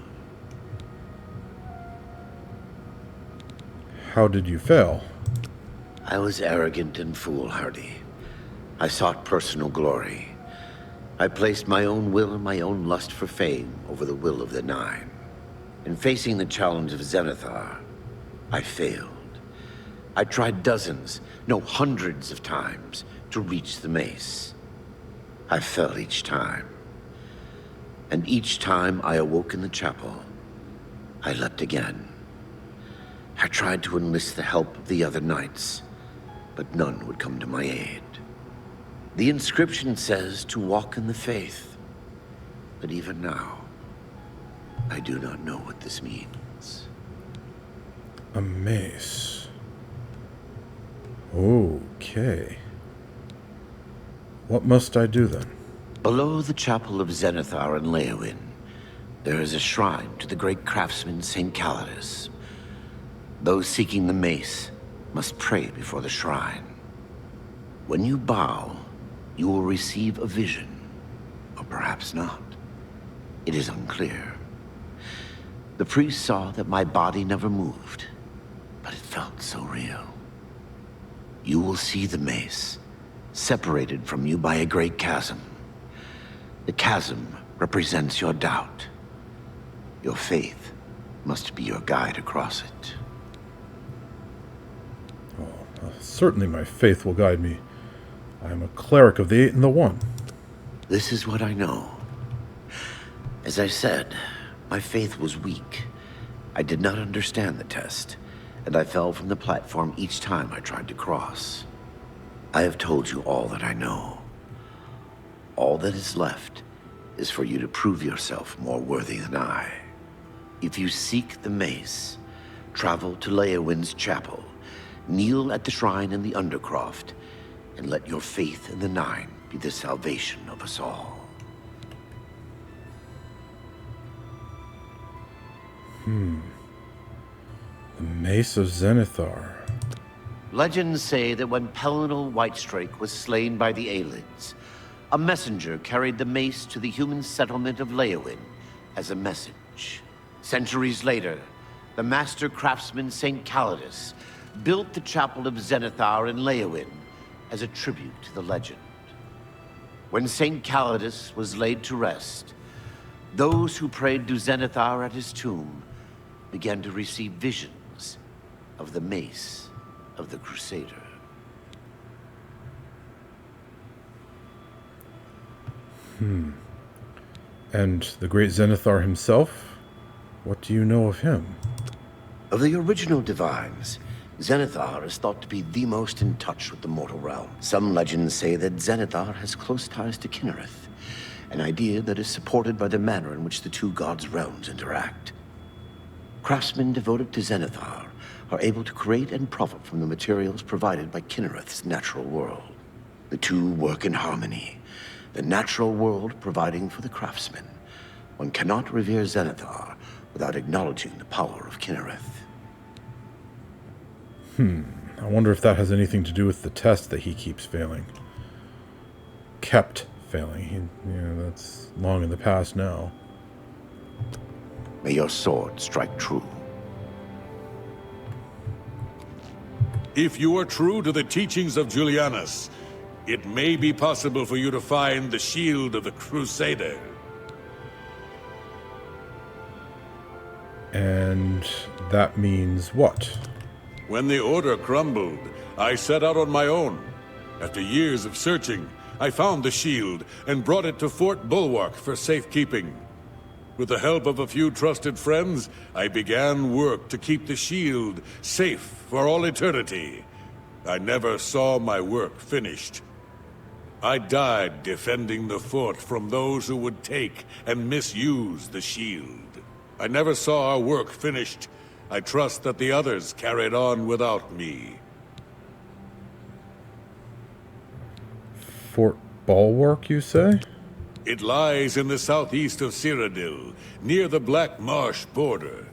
[SPEAKER 1] How did you fail?
[SPEAKER 10] I was arrogant and foolhardy. I sought personal glory. I placed my own will and my own lust for fame over the will of the Nine. In facing the challenge of Zenithar, I failed. I tried dozens, no hundreds of times to reach the mace. I fell each time. And each time I awoke in the chapel, I leapt again. I tried to enlist the help of the other knights, but none would come to my aid. The inscription says to walk in the faith, but even now, I do not know what this means.
[SPEAKER 1] A mace. Okay. What must I do then?
[SPEAKER 10] Below the chapel of Zenithar and Leowyn, there is a shrine to the great craftsman St. Calidus. Those seeking the mace must pray before the shrine. When you bow, you will receive a vision, or perhaps not. It is unclear. The priest saw that my body never moved, but it felt so real. You will see the mace, separated from you by a great chasm. The chasm represents your doubt. Your faith must be your guide across it.
[SPEAKER 1] Certainly my faith will guide me. I am a cleric of the 8 and the 1.
[SPEAKER 10] This is what I know. As I said, my faith was weak. I did not understand the test, and I fell from the platform each time I tried to cross. I have told you all that I know. All that is left is for you to prove yourself more worthy than I. If you seek the mace, travel to Leowyn's chapel, kneel at the shrine in the undercroft, and let your faith in the Nine be the salvation of us all.
[SPEAKER 1] The Mace of Zenithar.
[SPEAKER 10] Legends say that when Pellinal Whitestrake was slain by the Aelids, a messenger carried the mace to the human settlement of Leowyn as a message. Centuries later, the master craftsman St. Calidus built the chapel of Zenithar in Leowyn as a tribute to the legend. When St. Calidus was laid to rest, those who prayed to Zenithar at his tomb began to receive visions of the mace of the Crusader.
[SPEAKER 1] And the great Zenithar himself? What do you know of him?
[SPEAKER 10] Of the original divines, Zenithar is thought to be the most in touch with the mortal realm. Some legends say that Zenithar has close ties to Kinnereth, an idea that is supported by the manner in which the two gods' realms interact. Craftsmen devoted to Zenithar are able to create and profit from the materials provided by Kynareth's natural world. The two work in harmony, the natural world providing for the craftsmen. One cannot revere Zenithar without acknowledging the power of Kynareth.
[SPEAKER 1] I wonder if that has anything to do with the test that he keeps failing. Kept failing. That's long in the past now.
[SPEAKER 10] May your sword strike true.
[SPEAKER 8] If you are true to the teachings of Julianus, it may be possible for you to find the shield of the Crusader.
[SPEAKER 1] And that means what?
[SPEAKER 8] When the Order crumbled, I set out on my own. After years of searching, I found the shield and brought it to Fort Bulwark for safekeeping. With the help of a few trusted friends, I began work to keep the shield safe for all eternity. I never saw my work finished. I died defending the fort from those who would take and misuse the shield. I never saw our work finished. I trust that the others carried on without me.
[SPEAKER 1] Fort Bulwark, you say?
[SPEAKER 8] It lies in the southeast of Cyrodiil, near the Black Marsh border.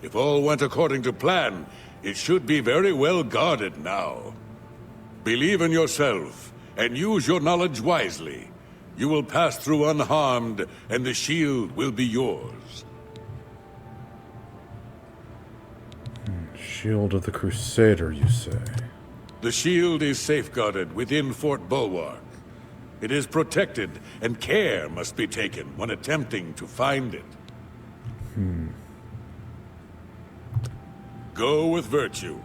[SPEAKER 8] If all went according to plan, it should be very well guarded now. Believe in yourself, and use your knowledge wisely. You will pass through unharmed, and the shield will be yours.
[SPEAKER 1] Shield of the Crusader, you say?
[SPEAKER 8] The shield is safeguarded within Fort Bulwark. It is protected, and care must be taken when attempting to find it. Go with virtue.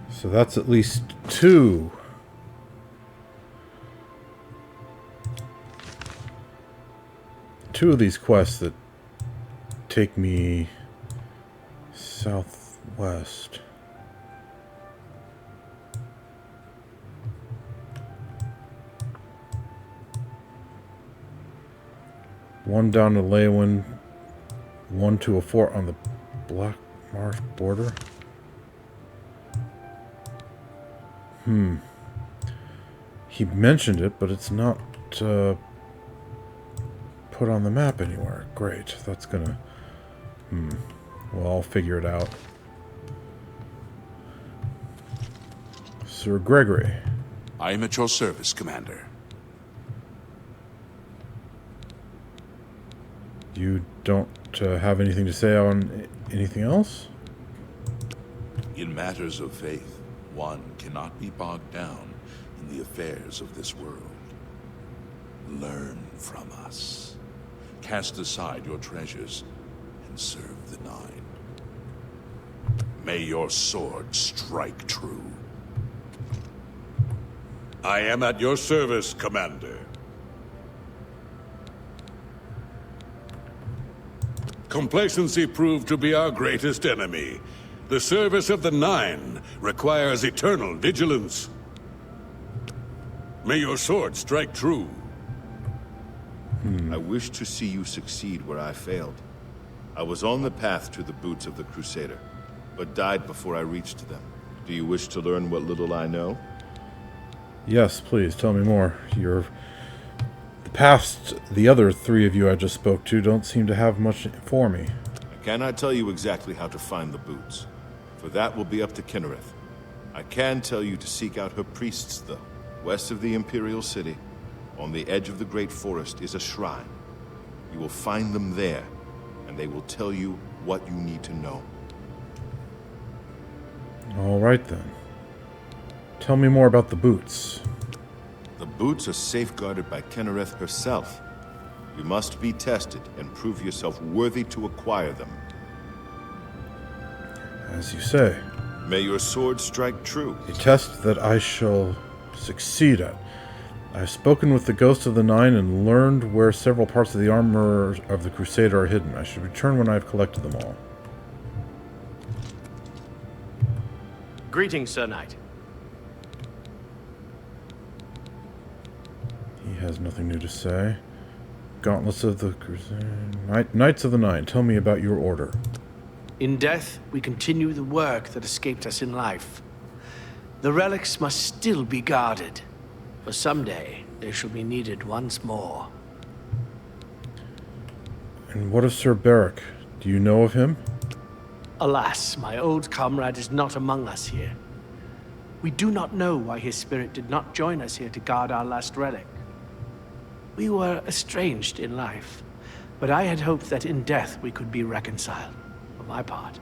[SPEAKER 1] So that's at least two. Two of these quests that take me southwest. One down to Leywin, one to a fort on the Black Marsh border. He mentioned it, but it's not put on the map anywhere. Great. That's gonna... Well, I'll figure it out. Sir Gregory.
[SPEAKER 11] I am at your service, Commander.
[SPEAKER 1] You don't have anything to say on anything else?
[SPEAKER 11] In matters of faith, one cannot be bogged down in the affairs of this world. Learn from us. Cast aside your treasures and serve the Nine. May your sword strike true.
[SPEAKER 8] I am at your service, Commander. Complacency proved to be our greatest enemy. The service of the Nine requires eternal vigilance. May your sword strike true.
[SPEAKER 9] I wish to see you succeed where I failed. I was on the path to the boots of the Crusader, but died before I reached them. Do you wish to learn what little I know?
[SPEAKER 1] Yes, please, tell me more. The other three of you I just spoke to don't seem to have much for me.
[SPEAKER 9] I cannot tell you exactly how to find the boots, for that will be up to Kynareth. I can tell you to seek out her priests, though. West of the Imperial City, on the edge of the Great Forest, is a shrine. You will find them there, and they will tell you what you need to know.
[SPEAKER 1] All right, then. Tell me more about the boots.
[SPEAKER 9] The boots are safeguarded by Kynareth herself. You must be tested and prove yourself worthy to acquire them.
[SPEAKER 1] As you say.
[SPEAKER 9] May your sword strike true.
[SPEAKER 1] A test that I shall succeed at. I've spoken with the Ghost of the Nine and learned where several parts of the armor of the Crusader are hidden. I should return when I've collected them all.
[SPEAKER 2] Greetings, Sir Knight.
[SPEAKER 1] He has nothing new to say. Gauntlets of the Crusader... Knights of the Nine, tell me about your order.
[SPEAKER 12] In death, we continue the work that escaped us in life. The relics must still be guarded, for someday they shall be needed once more.
[SPEAKER 1] And what of Sir Beric? Do you know of him?
[SPEAKER 12] Alas, my old comrade is not among us here. We do not know why his spirit did not join us here to guard our last relic. We were estranged in life, but I had hoped that in death we could be reconciled. For my part,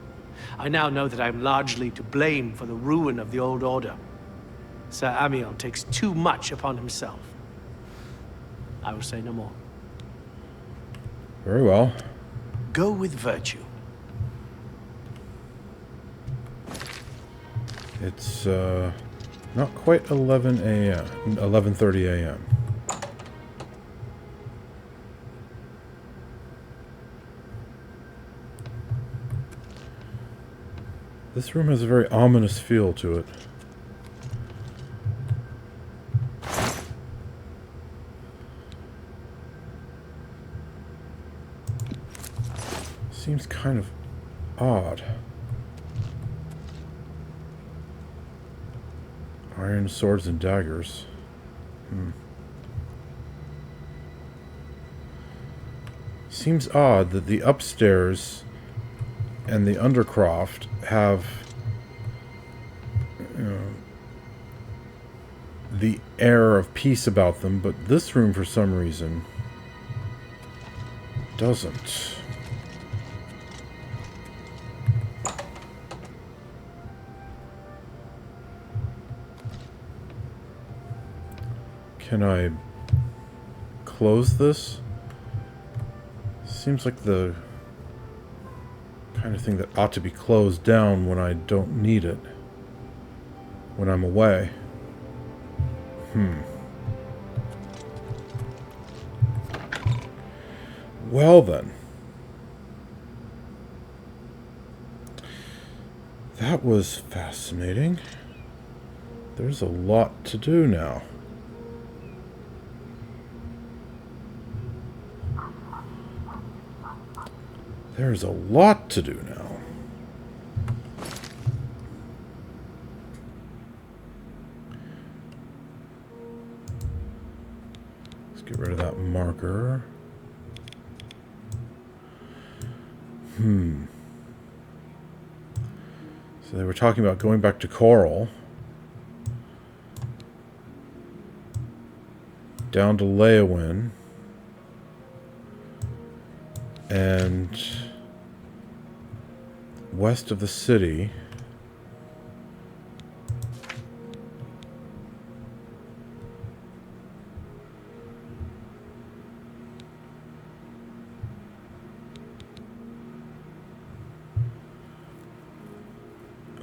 [SPEAKER 12] I now know that I am largely to blame for the ruin of the old order. Sir Amiel takes too much upon himself. I will say no more.
[SPEAKER 1] Very well.
[SPEAKER 12] Go with virtue.
[SPEAKER 1] It's not quite 11 a.m. 11:30 a.m. This room has a very ominous feel to it. Seems kind of odd. Iron swords and daggers. Seems odd that the upstairs and the undercroft have, you know, the air of peace about them, but this room for some reason doesn't. Can I close this? Seems like the kind of thing that ought to be closed down when I don't need it. When I'm away. Well then. That was fascinating. There's a lot to do now. There's a lot to do now. Let's get rid of that marker. So they were talking about going back to Coral. Down to Leowin. And west of the city.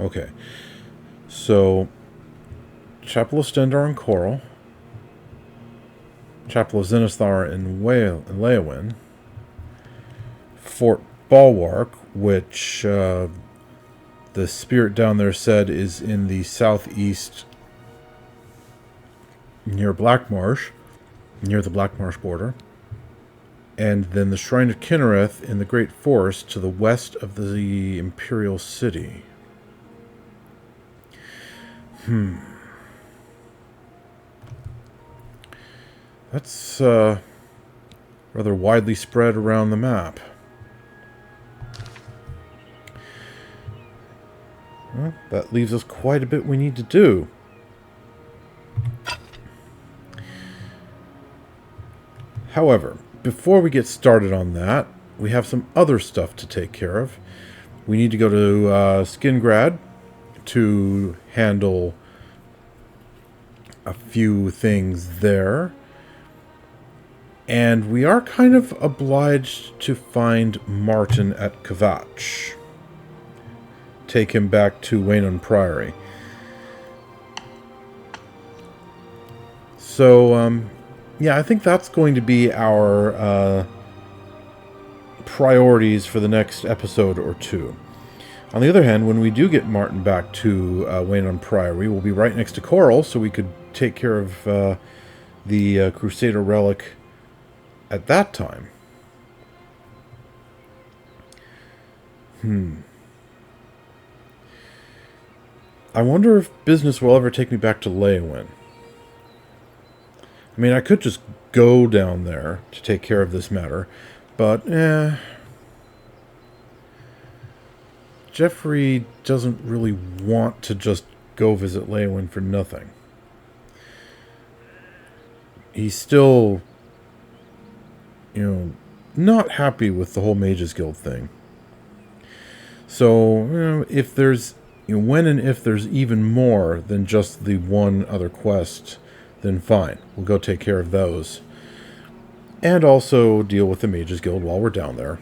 [SPEAKER 1] Okay. So Chapel of Stendarr and Coral. Chapel of Zinithar in Leowin. Fort Bulwark, which the spirit down there said is in the southeast near Blackmarsh, near the Blackmarsh border. And then the Shrine of Kinnereth in the Great Forest to the west of the Imperial City. That's rather widely spread around the map. Well, that leaves us quite a bit we need to do. However, before we get started on that, we have some other stuff to take care of. We need to go to Skingrad to handle a few things there. And we are kind of obliged to find Martin at Kvatch. Take him back to Waynon Priory. So, yeah, I think that's going to be our priorities for the next episode or two. On the other hand, when we do get Martin back to Waynon Priory, we'll be right next to Coral, so we could take care of the Crusader relic at that time. I wonder if business will ever take me back to Leyawen. I mean, I could just go down there to take care of this matter, but, Geoffrey doesn't really want to just go visit Leyawen for nothing. He's still, not happy with the whole Mages Guild thing. So, if there's, when and if there's even more than just the one other quest, then fine. We'll go take care of those. And also deal with the Mages Guild while we're down there.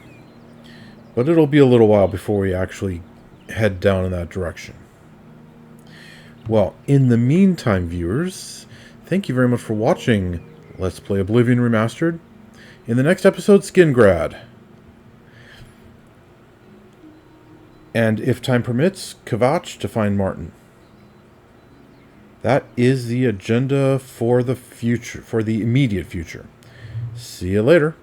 [SPEAKER 1] But it'll be a little while before we actually head down in that direction. Well, in the meantime, viewers, thank you very much for watching Let's Play Oblivion Remastered. In the next episode, Skingrad. And if time permits, Kvatch to find Martin. That is the agenda for the future, for the immediate future. See you later.